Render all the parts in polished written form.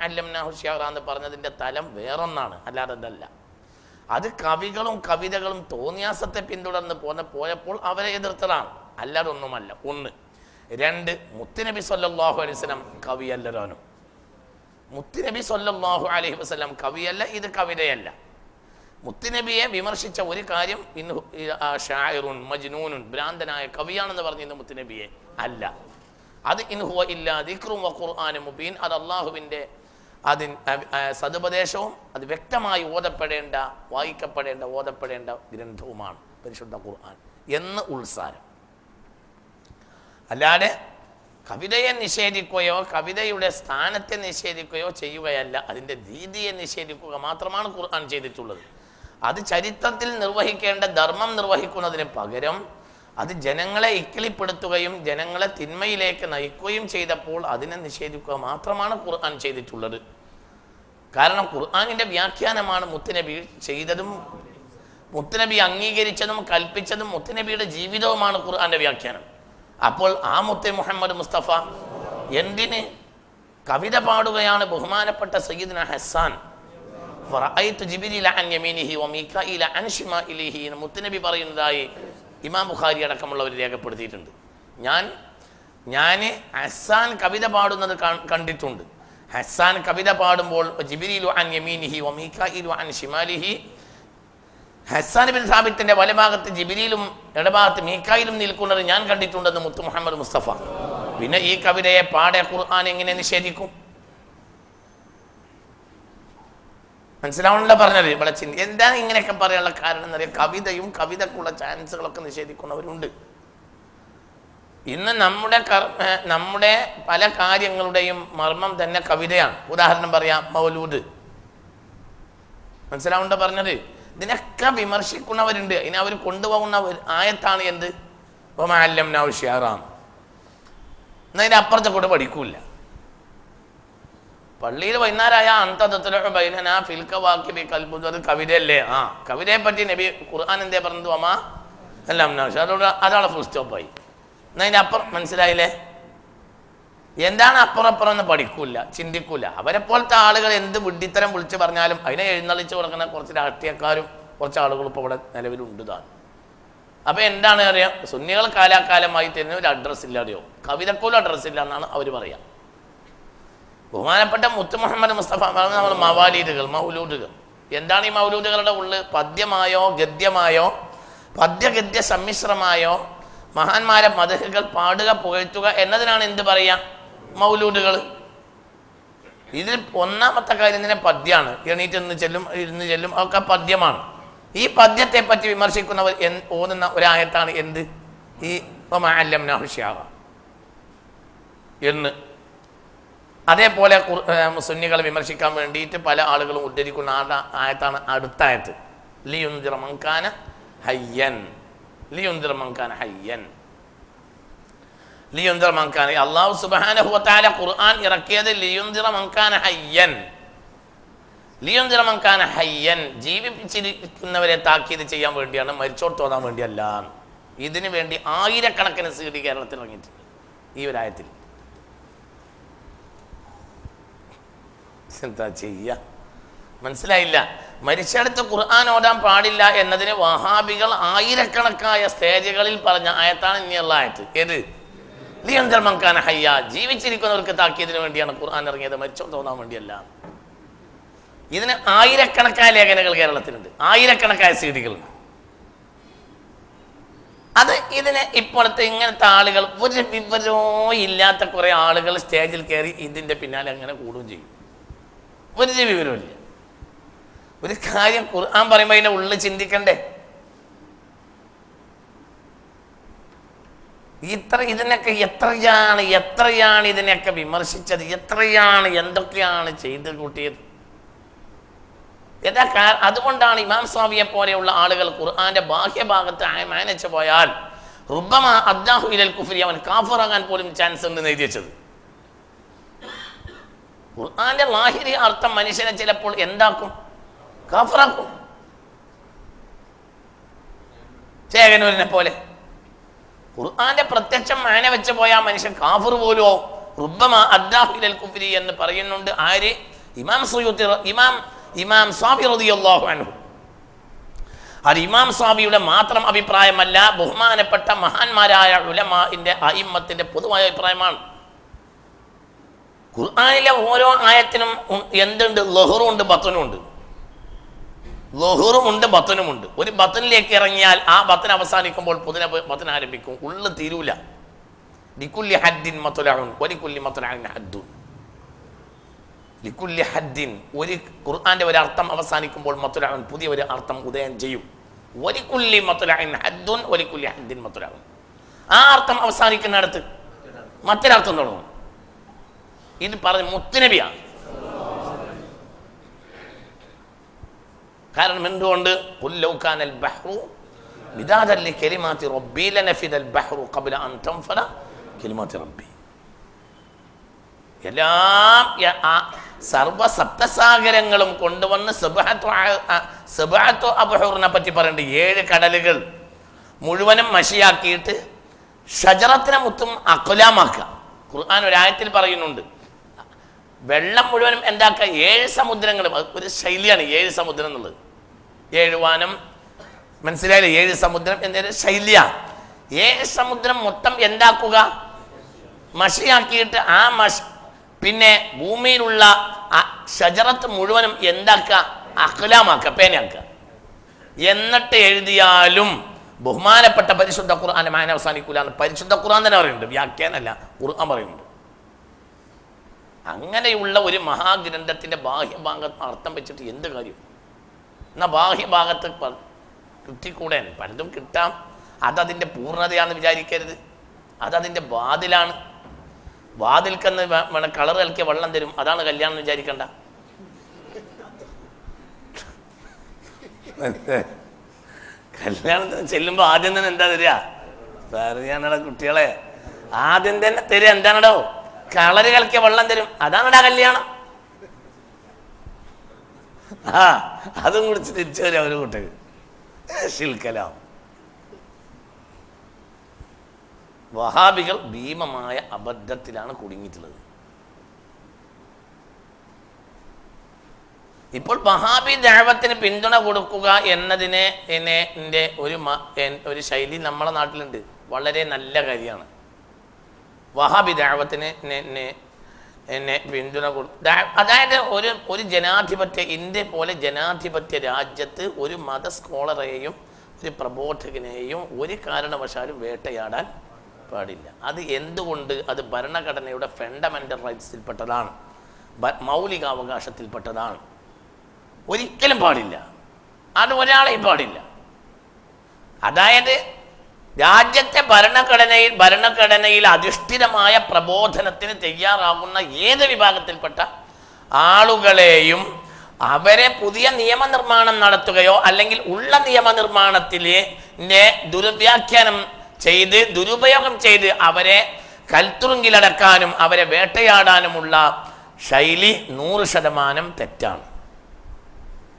അല്ലംനാഹു ശിഅറ എന്ന് പറഞ്ഞതിൻ്റെ തലം വേറൊന്നാണ്, അല്ലാതെ അതല്ല. അത് കവികളും കവിതകളും തോന്നിയാസത്തെ പിന്തുടർന്ന് പോയപ്പോൾ അവരെ എതിർത്തതാണ്, അല്ലാതൊന്നുമല്ല. ഒന്ന്. രണ്ട്, മുത്തുനബി സല്ലല്ലാഹു അലൈഹി വസല്ലം കവിയല്ലതാനും. മുത്തുനബി സല്ലല്ലാഹു അലൈഹി വസല്ലം കവിയല്ല, ഇത് കവിതയല്ല. മുത്തുനബിയെ വിമർശിച്ച ഒരു കാര്യം ഷാഇറുൻ മജ്നൂനുൻ, ഭ്രാന്തനായ കവിയാണെന്ന് പറഞ്ഞിരുന്ന മുത്തുനബിയെ അല്ല. അത് ഇൻഹുവ ഇല്ലാ ദിക്റും വഖുർആനും മുബീൻ, അത് അള്ളാഹുവിൻ്റെ സതുപദേശവും അത് വ്യക്തമായി ഓതപ്പെടേണ്ട, വായിക്കപ്പെടേണ്ട, ഓതപ്പെടേണ്ട ഗ്രന്ഥവുമാണ് പരിശുദ്ധ ഖുർആൻ എന്ന് ഉൾസാരം. അല്ലാതെ കവിതയെ നിഷേധിക്കുകയോ കവിതയുടെ സ്ഥാനത്തെ നിഷേധിക്കുകയോ ചെയ്യുകയല്ല, അതിൻ്റെ രീതിയെ നിഷേധിക്കുക മാത്രമാണ് ഖുർആൻ ചെയ്തിട്ടുള്ളത്. അത് ചരിത്രത്തിൽ നിർവഹിക്കേണ്ട ധർമ്മം നിർവഹിക്കുന്നതിന് പകരം അത് ജനങ്ങളെ ഇക്കിളിപ്പെടുത്തുകയും ജനങ്ങളെ തിന്മയിലേക്ക് നയിക്കുകയും ചെയ്തപ്പോൾ അതിനെ നിഷേധിക്കുക മാത്രമാണ് ഖുർആൻ ചെയ്തിട്ടുള്ളത്. കാരണം ഖുർആനിൻ്റെ വ്യാഖ്യാനമാണ് മുത്തുനബി ചെയ്തതും മുത്തുനബി അംഗീകരിച്ചതും കൽപ്പിച്ചതും മുത്തുനബിയുടെ ജീവിതവുമാണ് ഖുർആന്റെ വ്യാഖ്യാനം. അപ്പോൾ ആ മുത്ത് മുഹമ്മദ് മുസ്തഫ എന്തിന് കവിത പാടുകയാണ്? ബഹുമാനപ്പെട്ട സയ്യിദ്ന ഹസ്സാൻ മുത്തുനബി പറയുന്നതായി ഇമാം ബുഖാരി അടക്കമുള്ളവർ രേഖപ്പെടുത്തിയിട്ടുണ്ട്. ഞാൻ ഹസ്സാൻ കവിത പാടുന്നത് കണ്ടിട്ടുണ്ട്. ഹസ്സാൻ കവിത പാടുമ്പോൾ ജിബ്രീലു അൻ യമീനിഹി വമീകായിലു അൻ ശിമാലിഹി, ഹസ്സാൻ ബിൻ സാബിത്തിന്റെ വലഭാഗത്ത് ജിബ്രീലും ഇടഭാഗത്ത് മീകായിലും നിൽക്കുന്നത് ഞാൻ കണ്ടിട്ടുണ്ടെന്ന് മുത്തു മുഹമ്മദ് മുസ്തഫ. പിന്നെ ഈ കവിതയെ പാടെ ഖുർആൻ എങ്ങനെ നിഷേധിക്കും? മനസ്സിലാവണല്ലോ പറഞ്ഞത്. ഇവിടെ എന്താണ് ഇങ്ങനെയൊക്കെ പറയാനുള്ള കാരണം എന്നറിയാം. കവിതയും കവിതക്കുള്ള ചാൻസുകളൊക്കെ നിഷേധിക്കുന്നവരുണ്ട്. ഇന്ന് നമ്മുടെ പല കാര്യങ്ങളുടെയും മർമ്മം തന്നെ കവിതയാണ്. ഉദാഹരണം പറയാം, മൗലൂദ്. മനസ്സിലാവണ്ട പറഞ്ഞത്. ഇതിനൊക്കെ വിമർശിക്കുന്നവരുണ്ട്. ഇനി അവർ കൊണ്ടുപോകുന്ന ആയത്താണ് എന്ത്? വമഅല്ലംനാഹു ശിഅറ. എന്നാൽ ഇതിന് അപ്പുറത്തെ കൂടെ പഠിക്കൂല. പള്ളിയിൽ വൈകുന്നേരമായ അത് കവിതയല്ലേ? കവിതയെ പറ്റി നബി ഖുർആൻ എന്തേ പറഞ്ഞത്? വമാ അല്ലംനാഹു ശിഅറ. അതാണ് ഫുൾ സ്റ്റോപ്പായി. എന്നാൽ അതിൻ്റെ അപ്പുറം മനസ്സിലായില്ലേ? എന്താണ് അപ്പുറം എന്ന് പഠിക്കൂല, ചിന്തിക്കൂല. അവരെ പോലത്തെ ആളുകൾ എന്ത് വിഡ്ഢിത്തരം വിളിച്ച് പറഞ്ഞാലും അതിനെ എഴുന്നള്ളിച്ച് കൊടുക്കുന്ന കുറച്ച് രാഷ്ട്രീയക്കാരും കുറച്ച് ആളുകളും ഇപ്പോൾ ഇവിടെ നിലവിലുണ്ട് താൻ. അപ്പോൾ എന്താണ് അറിയാം? സുന്നികൾ കാലാകാലമായി തരുന്ന ഒരു അഡ്രസ്സ് ഇല്ല, അറിയോ? കവിതക്കോലും അഡ്രസ്സില്ല എന്നാണ് അവർ പറയാം. ബഹുമാനപ്പെട്ട മുത്ത് മുഹമ്മദ് മുസ്തഫ പറഞ്ഞ നമ്മൾ മവാലീദുകൾ, മൗലൂദുകൾ. എന്താണ് ഈ മൗലൂദുകളുടെ ഉള്ളിൽ? പദ്യമായോ ഗദ്യമായോ പദ്യഗദ്യ സമ്മിശ്രമായോ മഹാന്മാരെ മദ്ഹുകൾ പാടുക, പുകഴ്ത്തുക എന്നതിനാണ് എന്ത് പറയാ? മൗലൂദുകൾ. ഇതിൽ ഒന്നാമത്തെ കാര്യം തന്നെ പദ്യമാണ്. എണീറ്റെന്ന് ചെല്ലും, ഇരുന്ന് ചെല്ലും, ഒക്കെ പദ്യമാണ്. ഈ പദ്യത്തെ പറ്റി വിമർശിക്കുന്നവർ ഓതുന്ന ഒരായത്താണ് എന്ത്? ഈ വമഅല്ലംനാഹു ശിഅറ എന്ന്. അതേപോലെ സുന്നികളെ വിമർശിക്കാൻ വേണ്ടിയിട്ട് പല ആളുകളും ഉദ്ധരിക്കുന്ന ആയത്താണ് അടുത്ത ആയത്ത്. ലിയുൻദിറ മൻ കാന ഹയ്യൻ, ലിയുൻദിറ മൻ കാന ഹയ്യൻ, ലിയുൻദിറ മൻ കാന. അല്ലാഹു സുബ്ഹാനഹു വ തആല ഖുർആൻ ഇറക്കിയത് ലിയുൻദിറ മൻ കാന ഹയ്യൻ, ലിയുൻദിറ മൻ കാന ഹയ്യൻ, ജീവിപ്പിച്ചിരിക്കുന്നവരെ താക്കീത് ചെയ്യാൻ വേണ്ടിയാണ്, മരിച്ചോട്ട് തോന്നാൻ വേണ്ടിയല്ല. ഇതിനു വേണ്ടി ആയിരക്കണക്കിന് CD കേരളത്തിൽ ഇറങ്ങിയിട്ടുണ്ട് ഈ ഒരായത്തിൽ. എന്താ ചെയ്യ? മനസ്സിലായില്ല. മരിച്ചെടുത്ത് ഖുർആൻ ഓതാൻ പാടില്ല എന്നതിന് വഹാബികൾ ആയിരക്കണക്കായ സ്റ്റേജുകളിൽ പറഞ്ഞ ആയത്താണ് ഇനിയുള്ള ആയത്ത്. ഏത്? ലിയുൻദിറ മൻ കാന ഹയ്യ, ജീവിച്ചിരിക്കുന്നവർക്ക് താക്കീതിന് വേണ്ടിയാണ് ഖുർആൻ ഇറങ്ങിയത്, മരിച്ചോ തോന്നാൻ വേണ്ടിയല്ല. ഇതിന് ആയിരക്കണക്കായ ലേഖനങ്ങൾ കേരളത്തിലുണ്ട്, ആയിരക്കണക്കായ CD-കളുണ്ട്. അത് ഇതിന് ഇപ്പോഴത്തെ ഇങ്ങനത്തെ ആളുകൾ, ഒരു വിവരവും ഇല്ലാത്ത കുറെ ആളുകൾ സ്റ്റേജിൽ കയറി ഇതിന്റെ പിന്നാലെ അങ്ങനെ കൂടുകയും ചെയ്യും. ഒരു വിവരമില്ല. ഒരു കാര്യം ഖുർആൻ പറയുമ്പോൾ അതിന്റെ ഉള്ളിൽ ചിന്തിക്കണ്ടേ? ഇതിനൊക്കെ എത്രയാണ് ഇതിനെയൊക്കെ വിമർശിച്ചത്, എത്രയാണ് എന്തൊക്കെയാണ് ചെയ്ത് കൂട്ടിയത്. അതുകൊണ്ടാണ് ഇമാം സ്വാമിയെ പോലെയുള്ള ആളുകൾ ഖുർആന്റെ ബാഹ്യഭാഗത്ത് മാനച്ചു പോയാൽ റുബ്ബമ അദ്ദാഹു ഇലൽ കുഫ്രി, അവൻ കാഫിറാകാൻ പോലും ചാൻസ് ഉണ്ട് എന്ന് എഴുതി വെച്ചത്. ഖുർആന്റെ ലാഹിരി അർത്ഥം മനുഷ്യനെ ചിലപ്പോൾ എന്താക്കും? കാഫിറാക്കും. ചേകനൂരിനെ പോലെ ഖുർആന്റെ പ്രത്യക്ഷം മാന വെച്ച് പോയാൽ മനുഷ്യൻ കാഫിർ പോലും ആവും, റുബ്ബമ അദ്ദാഹു ഇലൽ കുഫ്രി എന്ന് പറയുന്നുണ്ട്. ആര്? ഇമാം സുയൂത്തി, ഇമാം സ്വാബി റളിയല്ലാഹു അൻഹു. അത് ഇമാം സ്വാബിയുടെ മാത്രം അഭിപ്രായമല്ല, ബഹുമാനപ്പെട്ട മഹാന്മാരായ ഉലമാഇന്റെ അയിമ്മത്തിന്റെ പൊതുവായ അഭിപ്രായമാണ്. ഖുർആനിലെ ഓരോ ആയത്തിനും എന്തുണ്ട്? ലഹ്റും ഉണ്ട്, ബത്തനും ഉണ്ട്. ലഹ്റും ഉണ്ട്, ബത്തനും ഉണ്ട്. ഒരു ബത്തനിലേക്ക് ഇറങ്ങിയാൽ ആ ബത്തൻ അവസാനിക്കുമ്പോൾ പുതിന ബത്തൻ ആരംഭിക്കും. ഉള്ളു തീരൂല. ലികുല്ലി ഹദ്ദിൻ മത്ലഉൻ വലികുല്ലി മത്ലഉൻ ഹദ്ദുൻ. ലികുല്ലി ഹദ്ദിൻ, ഒരു ഖുർആന്റെ ഒരു അർത്ഥം അവസാനിക്കുമ്പോൾ മത്ലഉൻ പുതിയ ഒരു അർത്ഥം ഉദയം ചെയ്യും. വലികുല്ലി മത്ലഉൻ ഹദ്ദുൻ വലികുല്ലി ഹദ്ദിൻ മത്ലഉൻ. ആ അർത്ഥം അവസാനിക്കുന്നിടത്ത് മറ്റൊരർത്ഥം തുടങ്ങും. ഇത് പറഞ്ഞ മുത്തുനബിയാണ്. കാരണം എന്തുകൊണ്ട്? ഖുൽ ലൗ കാനൽ ബഹ്റു മിദാദൻ ലികലിമാതി റബ്ബി ലനഫിദൽ ബഹ്റു ഖബ്ല അൻ തൻഫദ കലിമാതി റബ്ബി. എല്ലാം സർവ സപ്തസാഗരങ്ങളും കൊണ്ടുവന്ന് സബ്അത്തു അബ്ഹുറിനെ പറ്റി പറയുന്നുണ്ട്. 7 കടലുകൾ മുഴുവനും മഷിയാക്കിയിട്ട് ഷജറത്തിനെ മുത്തും അഖ്ലാമാക്കുക. ഖുർആൻ ഒരായത്തിൽ പറയുന്നുണ്ട്. വെള്ളം മുഴുവനും എന്താക്കുക? 7 സമുദ്രങ്ങളും. ഒരു ശൈലിയാണ് 7 സമുദ്രം എന്നുള്ളത്. 7 വാനം, മനസ്സിലായില്ലേ? 7 സമുദ്രം എന്നൊരു ശൈലിയാണ്. 7 സമുദ്രം മൊത്തം എന്താക്കുക? മഷിയാക്കിയിട്ട് ആ പിന്നെ ഭൂമിയിലുള്ള ഷജറത്ത് മുഴുവനും എന്താക്കുക? അഖ്ലാമാക്കുക, പേനയാക്കുക. എന്നിട്ട് എഴുതിയാലും ബഹുമാനപ്പെട്ട പരിശുദ്ധ ഖുർആന്റെ മാന അവസാനിക്കൂല എന്ന് പരിശുദ്ധ ഖുർആൻ തന്നെ പറയുന്നുണ്ട്. വ്യാഖ്യാനല്ല, ഖുർആൻ പറയുന്നുണ്ട്. അങ്ങനെയുള്ള ഒരു മഹാഗ്രന്ഥത്തിന്റെ ബാഹ്യഭാഗത്ത് അർത്ഥം വെച്ചിട്ട് എന്ത് കാര്യം? എന്നാൽ ബാഹ്യഭാഗത്ത് കിട്ടിക്കൂടെ? പലതും കിട്ടാം. അതതിൻ്റെ പൂർണ്ണതയാണെന്ന് വിചാരിക്കരുത്. അതതിൻ്റെ വാതിലാണ്. വാതിൽക്കെന്ന് വേണം കളർ കലക്കിയ വെള്ളം തരും, അതാണ് കല്യാണം എന്ന് വിചാരിക്കണ്ട. കല്യാണത്തിന് ചെല്ലുമ്പോൾ ആദ്യം തന്നെ എന്താ തരിക? പറയാനടാ കുട്ടികളെ, ആദ്യം തന്നെ തരിക എന്താണടോ? കളറ് കലക്കിയ വെള്ളം തരും, അതാണടാ കല്യാണം. അതും കുടിച്ച് തിരിച്ചു വരിക ഒരു കൂട്ടര്. ശിൽക്കലാം. വഹാബികൾ ഭീമമായ അബദ്ധത്തിലാണ് കുടുങ്ങിയിട്ടുള്ളത്. ഇപ്പോൾ വഹാബി ദഅവത്തിന് പിന്തുണ കൊടുക്കുക എന്നതിനെ ഒരു ശൈലി നമ്മളെ നാട്ടിലുണ്ട്. വളരെ നല്ല കാര്യമാണ്. വഹാബി ദഅവത്തിന് പിന്തുണ അതായത് ഒരു ജനാധിപത്യ, ഇന്ത്യ പോലെ ജനാധിപത്യ രാജ്യത്ത് ഒരു മത സ്കോളറെയും ഒരു പ്രബോധകനെയും ഒരു കാരണവശാലും വേട്ടയാടാൻ പാടില്ല. അത് എന്തുകൊണ്ട്? അത് ഭരണഘടനയുടെ ഫണ്ടമെന്റൽ റൈറ്റ്സിൽപ്പെട്ടതാണ്, മൗലികാവകാശത്തിൽപ്പെട്ടതാണ്. ഒരിക്കലും പാടില്ല. അത് ഒരാളെയും പാടില്ല. അതായത് രാജ്യത്തെ ഭരണഘടനയിൽ അധിഷ്ഠിതമായ പ്രബോധനത്തിന് തയ്യാറാകുന്ന ഏത് വിഭാഗത്തിൽപ്പെട്ട ആളുകളെയും അവരെ പുതിയ നിയമനിർമ്മാണം നടത്തുകയോ അല്ലെങ്കിൽ ഉള്ള നിയമനിർമ്മാണത്തിലെ ദുർവ്യാഖ്യാനം ചെയ്ത് ദുരുപയോഗം ചെയ്ത് അവരെ കൽത്തുറുങ്കിലടക്കാനും അവരെ വേട്ടയാടാനുമുള്ള ശൈലി 100% തെറ്റാണ്.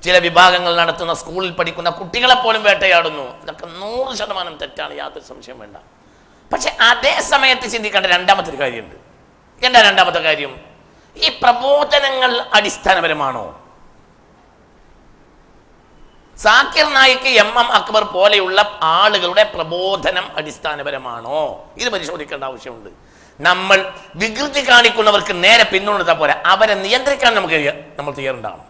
ചില വിഭാഗങ്ങൾ നടത്തുന്ന സ്കൂളിൽ പഠിക്കുന്ന കുട്ടികളെ പോലും വേട്ടയാടുന്നു. ഇതൊക്കെ 100% തെറ്റാണ്, യാതൊരു സംശയം വേണ്ട. പക്ഷെ അതേ സമയത്ത് ചിന്തിക്കേണ്ട രണ്ടാമത്തെ ഒരു കാര്യമുണ്ട്. എന്താ രണ്ടാമത്തെ കാര്യം? ഈ പ്രബോധനങ്ങൾ അടിസ്ഥാനപരമാണോ? സാക്കിർ നായിക്ക്, എം അക്ബർ പോലെയുള്ള ആളുകളുടെ പ്രബോധനം അടിസ്ഥാനപരമാണോ? ഇത് പരിശോധിക്കേണ്ട ആവശ്യമുണ്ട്. നമ്മൾ വികൃതി കാണിക്കുന്നവർക്ക് നേരെ പിന്തുണത്താൽ പോരാ, അവരെ നിയന്ത്രിക്കാൻ നമ്മൾ തയ്യാറുണ്ടാവണം.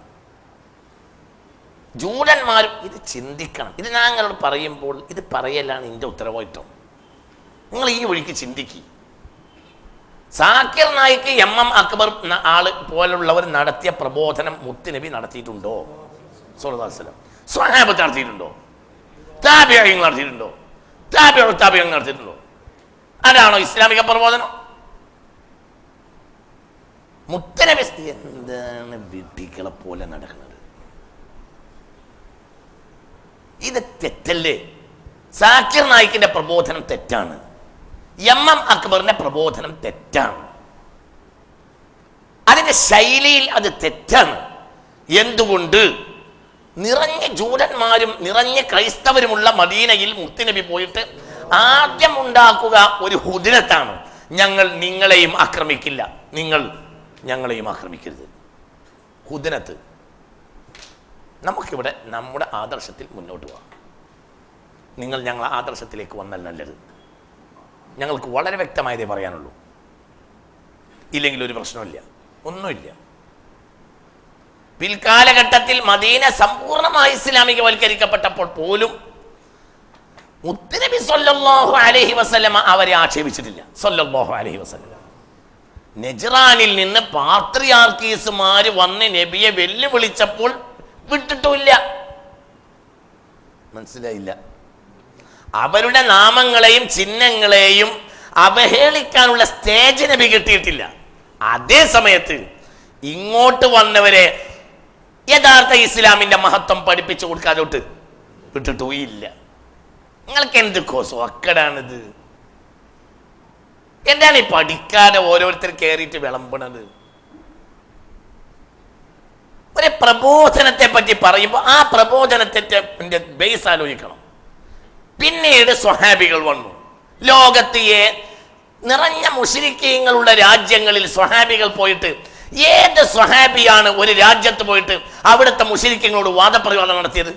ജൂതന്മാരും ഇത് ചിന്തിക്കണം. ഇത് ഞങ്ങളോട് പറയുമ്പോൾ ഇത് പറയലാണ് എൻ്റെ ഉത്തരവാദിത്വം. നിങ്ങൾ ഈ വഴിക്ക് ചിന്തിക്കുക. സാക്കിർ നായിക്ക്, എം അക്ബർ ആള് പോലുള്ളവർ നടത്തിയ പ്രബോധനം മുത്തുനബി നടത്തിയിട്ടുണ്ടോ? സ്വല്ലല്ലാഹു അലൈഹി വസല്ലം സ്വഹാബത്ത് നടത്തിയിട്ടുണ്ടോ? താബിഈങ്ങൾ നടത്തിയിട്ടുണ്ടോ? താബിഈങ്ങൾ നടത്തിയിട്ടുണ്ടോ? അതാണോ ഇസ്ലാമിക പ്രബോധനം? മുത്തുനബി എന്താണ് വിഡ്ഢികളെ പോലെ നടക്കുന്നത്? ഇത് തെറ്റല്ലേ? സാക്കിർ നായിക്കിന്റെ പ്രബോധനം തെറ്റാണ്. എം അക്ബറിന്റെ പ്രബോധനം തെറ്റാണ്. അതിന്റെ ശൈലിയിൽ അത് തെറ്റാണ്. എന്തുകൊണ്ട്? നിറഞ്ഞ ജൂതന്മാരും നിറഞ്ഞ ക്രൈസ്തവരുമുള്ള മദീനയിൽ മുത്തുനബി പോയിട്ട് ആദ്യം ഉണ്ടാക്കുക ഒരു ഹുദ്നത്താണ്. ഞങ്ങൾ നിങ്ങളെയും ആക്രമിക്കില്ല, നിങ്ങൾ ഞങ്ങളെയും ആക്രമിക്കരുത്. ഹുദ്നത്ത്. നമുക്കിവിടെ നമ്മുടെ ആദർശത്തിൽ മുന്നോട്ട് പോകാം. നിങ്ങൾ ഞങ്ങൾ ആദർശത്തിലേക്ക് വന്നാൽ നല്ലത്. ഞങ്ങൾക്ക് വളരെ വ്യക്തമായതേ പറയാനുള്ളൂ. ഇല്ലെങ്കിൽ ഒരു പ്രശ്നമില്ല, ഒന്നുമില്ല. പിൽക്കാലഘട്ടത്തിൽ മദീന സമ്പൂർണ്ണമായി ഇസ്ലാമികവൽക്കരിക്കപ്പെട്ടപ്പോൾ പോലും മുത്തുനബി സല്ലല്ലാഹു അലൈഹി വസല്ലമ അവരെ ആക്ഷേപിച്ചിട്ടില്ല. സല്ലല്ലാഹു അലൈഹി വസല്ലം നെജ്റാനിൽ നിന്ന് പാത്രിയാർക്കീസുമാര് വന്ന് നബിയെ വെല്ലുവിളിച്ചപ്പോൾ വിട്ടിട്ടുമില്ല. മനസ്സിലായില്ല? അവരുടെ നാമങ്ങളെയും ചിഹ്നങ്ങളെയും അവഹേളിക്കാനുള്ള സ്റ്റേജ് നബി കിട്ടിയിട്ടില്ല. അതേ സമയത്ത് ഇങ്ങോട്ട് വന്നവരെ യഥാർത്ഥ ഇസ്ലാമിന്റെ മഹത്വം പഠിപ്പിച്ചു കൊടുക്കാതോട്ട് വിട്ടിട്ടുമില്ല. നിങ്ങൾക്ക് എന്ത് സോക്കടാണിത്? എന്താണ് ഈ പഠിക്കാതെ ഓരോരുത്തർ കയറിയിട്ട് വിളമ്പണത്? ഒരു പ്രബോധനത്തെ പറ്റി പറയുമ്പോൾ ആ പ്രബോധനത്തിന്റെ ബേസ് ആലോചിക്കണം. പിന്നീട് സ്വഹാബികൾ വന്നു. ലോകത്ത് നിറഞ്ഞ മുശ്രിക്കീങ്ങളുള്ള രാജ്യങ്ങളിൽ സ്വഹാബികൾ പോയിട്ട്, ഏത് സ്വഹാബിയാണ് ഒരു രാജ്യത്ത് പോയിട്ട് അവിടുത്തെ മുശ്രിക്കീങ്ങളോട് വാദപ്രയോഗം നടത്തിയത്?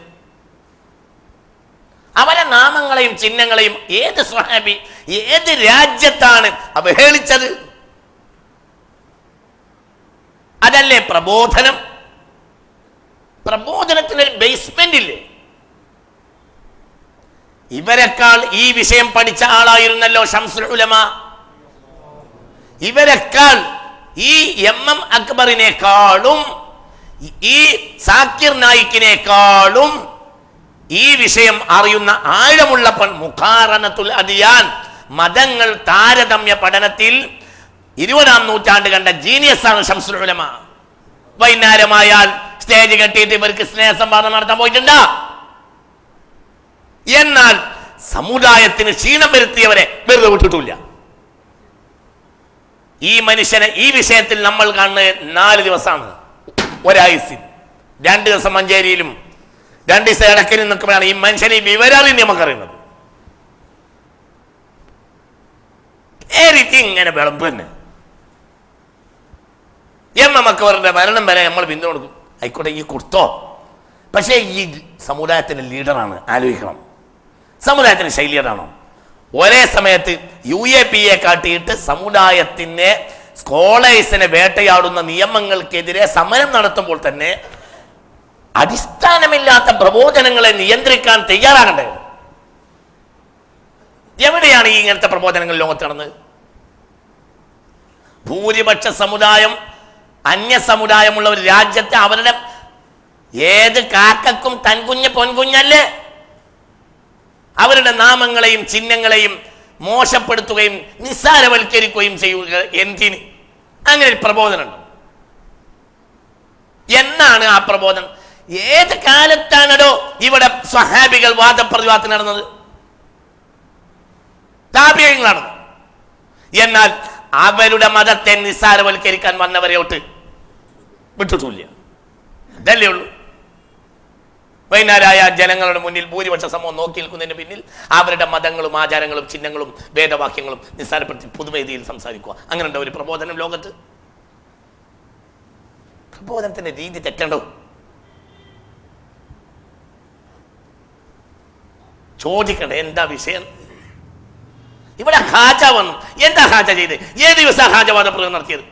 അവരെ നാമങ്ങളെയും ചിഹ്നങ്ങളെയും ഏത് സ്വഹാബി ഏത് രാജ്യത്താണ് അവഹേളിച്ചത്? അതല്ലേ പ്രബോധനം? പ്രബോധനത്തിനൊരു ബേസ്മെന്റ് ഇല്ലേ? ഇവരെക്കാൾ ഈ വിഷയം പഠിച്ച ആളായിരുന്നല്ലോ ശംസുൽ ഉലമ. ഇവരെക്കാൾ ഈ എം അക്ബറിനേക്കാളും ഈ സാക്കിർ നായിക്കിനേക്കാളും ഈ വിഷയം അറിയുന്ന ആഴമുള്ള മുഖാറനത്തുൽ അദിയാൻ, മതങ്ങൾ താരതമ്യ പഠനത്തിൽ 20-ാം നൂറ്റാണ്ട് കണ്ട ജീനിയസാണ് ശംസുൽ ഉലമ. വൈകുന്നേരമായാൽ സ്റ്റേജ് കെട്ടിയിട്ട് ഇവർക്ക് സ്നേഹസംവാദം നടത്താൻ പോയിട്ടുണ്ടാ? എന്നാൽ സമുദായത്തിന് ക്ഷീണം വരുത്തിയവരെ വെറുതെ വിട്ടിട്ടില്ല. ഈ മനുഷ്യനെ ഈ വിഷയത്തിൽ നമ്മൾ കാണുന്നത് 4 ദിവസമാണ് ഒരായുസിൽ. 2 ദിവസം മഞ്ചേരിയിലും 2 ദിവസം ഇടക്കലിൽ നിൽക്കുമ്പോഴാണ് ഈ മനുഷ്യനെ വിവരറിഞ്ഞ് നമുക്കറിയുന്നത്. ഇങ്ങനെ വിളമ്പ് തന്നെ എമ്മക്കവരുടെ മരണം വരെ നമ്മൾ പിന്തുണ കൊടുക്കും. ആയിക്കോട്ടെ, ഈ കൊടുത്തോ. പക്ഷേ ഈ സമുദായത്തിന്റെ ലീഡറാണ്, ആലോചിക്കണം. സമുദായത്തിന്റെ ശൈലിയറാണോ? ഒരേ സമയത്ത് UAPയെ കാട്ടിയിട്ട് സമുദായത്തിനെ സ്കോളേഴ്സിനെ വേട്ടയാടുന്ന നിയമങ്ങൾക്കെതിരെ സമരം നടത്തുമ്പോൾ തന്നെ അടിസ്ഥാനമില്ലാത്ത പ്രബോധനങ്ങളെ നിയന്ത്രിക്കാൻ തയ്യാറാകണ്ടേ? എവിടെയാണ് ഈ ഇങ്ങനത്തെ പ്രബോധനങ്ങൾ ലോകത്ത് നടന്നത്? ഭൂരിപക്ഷ സമുദായം അന്യ സമുദായമുള്ള ഒരു രാജ്യത്തെ അവരുടെ ഏത് കാക്കക്കും തൻകുഞ്ഞ് പൊൻകുഞ്ഞല്ലേ? അവരുടെ നാമങ്ങളെയും ചിഹ്നങ്ങളെയും മോശപ്പെടുത്തുകയും നിസ്സാരവൽക്കരിക്കുകയും ചെയ്യുക. എന്തിന്? അങ്ങനെ ഒരു പ്രബോധനമുണ്ട്. എന്നാണ് ആ പ്രബോധനം? ഏത് കാലത്താണോ ഇവിടെ സ്വഹാബികൾ വാദപ്രതിവാദം നടന്നത്? താബിഈങ്ങൾ നടന്നു. എന്നാൽ അവരുടെ മതത്തെ നിസ്സാരവൽക്കരിക്കാൻ വന്നവരെയോട്ട് വിട്ടിട്ടില്ല. ഇതല്ലേ ഉള്ളൂ. വൈകുന്നേരമായ ജനങ്ങളുടെ മുന്നിൽ ഭൂരിപക്ഷ സമൂഹം നോക്കി നിൽക്കുന്നതിന് പിന്നിൽ അവരുടെ മതങ്ങളും ആചാരങ്ങളും ചിഹ്നങ്ങളും വേദവാക്യങ്ങളും നിസ്സാരപ്പെടുത്തി പൊതുവേദിയിൽ സംസാരിക്കുക. അങ്ങനെയുണ്ടോ ഒരു പ്രബോധനം ലോകത്ത്? പ്രബോധനത്തിന്റെ രീതി തെറ്റണ്ടോ? ചോദിക്കണ്ടേ എന്താ വിഷയം? ഇവിടെ ഹാജ വന്നു. എന്താ ഹാജ ചെയ്ത്? ഏത് ദിവസം ഹാജവാദ പ്രയോഗം നടത്തിയത്?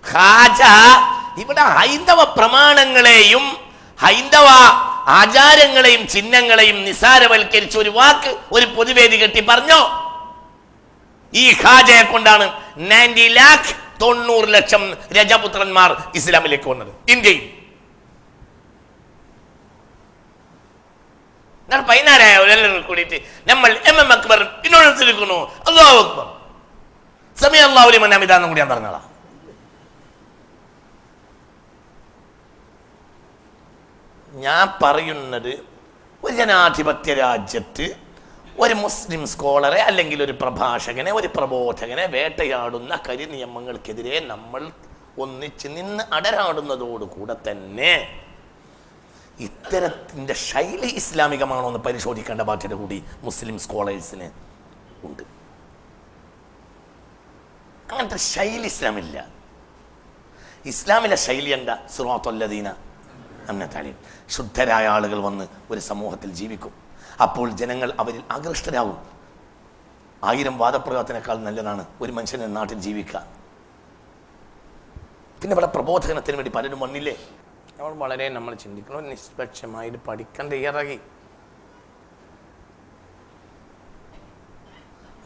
ഹാജ ഇവിടെ ഹൈന്ദവ പ്രമാണങ്ങളെയും ഹൈന്ദവ ആചാരങ്ങളെയും ചിഹ്നങ്ങളെയും നിസാരവൽക്കരിച്ച ഒരു വാക്ക് ഒരു പൊതുവേദി കെട്ടി പറഞ്ഞോ? ഈ ഹാജയെ കൊണ്ടാണ് 90 ലക്ഷം രജപുത്രന്മാർ ഇസ്ലാമിലേക്ക് വന്നത് ഇന്ത്യയിൽ. 16 കൂടിയിട്ട് നമ്മൾ അക്ബർ പിന്നോട്ടിരിക്കുന്നു. അല്ലാഹു അക്ബർ, സമീഅ അല്ലാഹു ലിമൻ ഹമിദാന്നും കൂടി ഞാൻ പറഞ്ഞതാ. ഞാൻ പറയുന്നത്, ഒരു ജനാധിപത്യ രാജ്യത്ത് ഒരു മുസ്ലിം സ്കോളറെ അല്ലെങ്കിൽ ഒരു പ്രഭാഷകനെ ഒരു പ്രബോധകനെ വേട്ടയാടുന്ന കരിനിയമങ്ങൾക്കെതിരെ നമ്മൾ ഒന്നിച്ച് നിന്ന് അടരാടുന്നതോടുകൂടെ തന്നെ ഇത്തരത്തിൻ്റെ ശൈലി ഇസ്ലാമികമാണോ എന്ന് പരിശോധിക്കേണ്ട ബാധ്യത കൂടി മുസ്ലിം സ്കോളേഴ്സിന് ഉണ്ട്. അങ്ങനത്തെ ശൈലി ഇസ്ലാമില്ല. ഇസ്ലാമിലെ ശൈലി എന്താ? സിറാത്തുല്ലദീന അൻഅംത അലൈഹിം. ശുദ്ധരായ ആളുകൾ വന്ന് ഒരു സമൂഹത്തിൽ ജീവിക്കും. അപ്പോൾ ജനങ്ങൾ അവരിൽ ആകൃഷ്ടരാകും. 1000 വാദപ്രയോഗത്തിനേക്കാൾ നല്ലതാണ് ഒരു മനുഷ്യനെ നാട്ടിൽ ജീവിക്കുക. പിന്നെ ഇവിടെ പ്രബോധനത്തിന് വേണ്ടി പലരും വന്നില്ലേ? നമ്മൾ ചിന്തിക്കണം. നിഷ്പക്ഷമായിട്ട് പഠിക്കാൻ തയ്യാറാക്കി,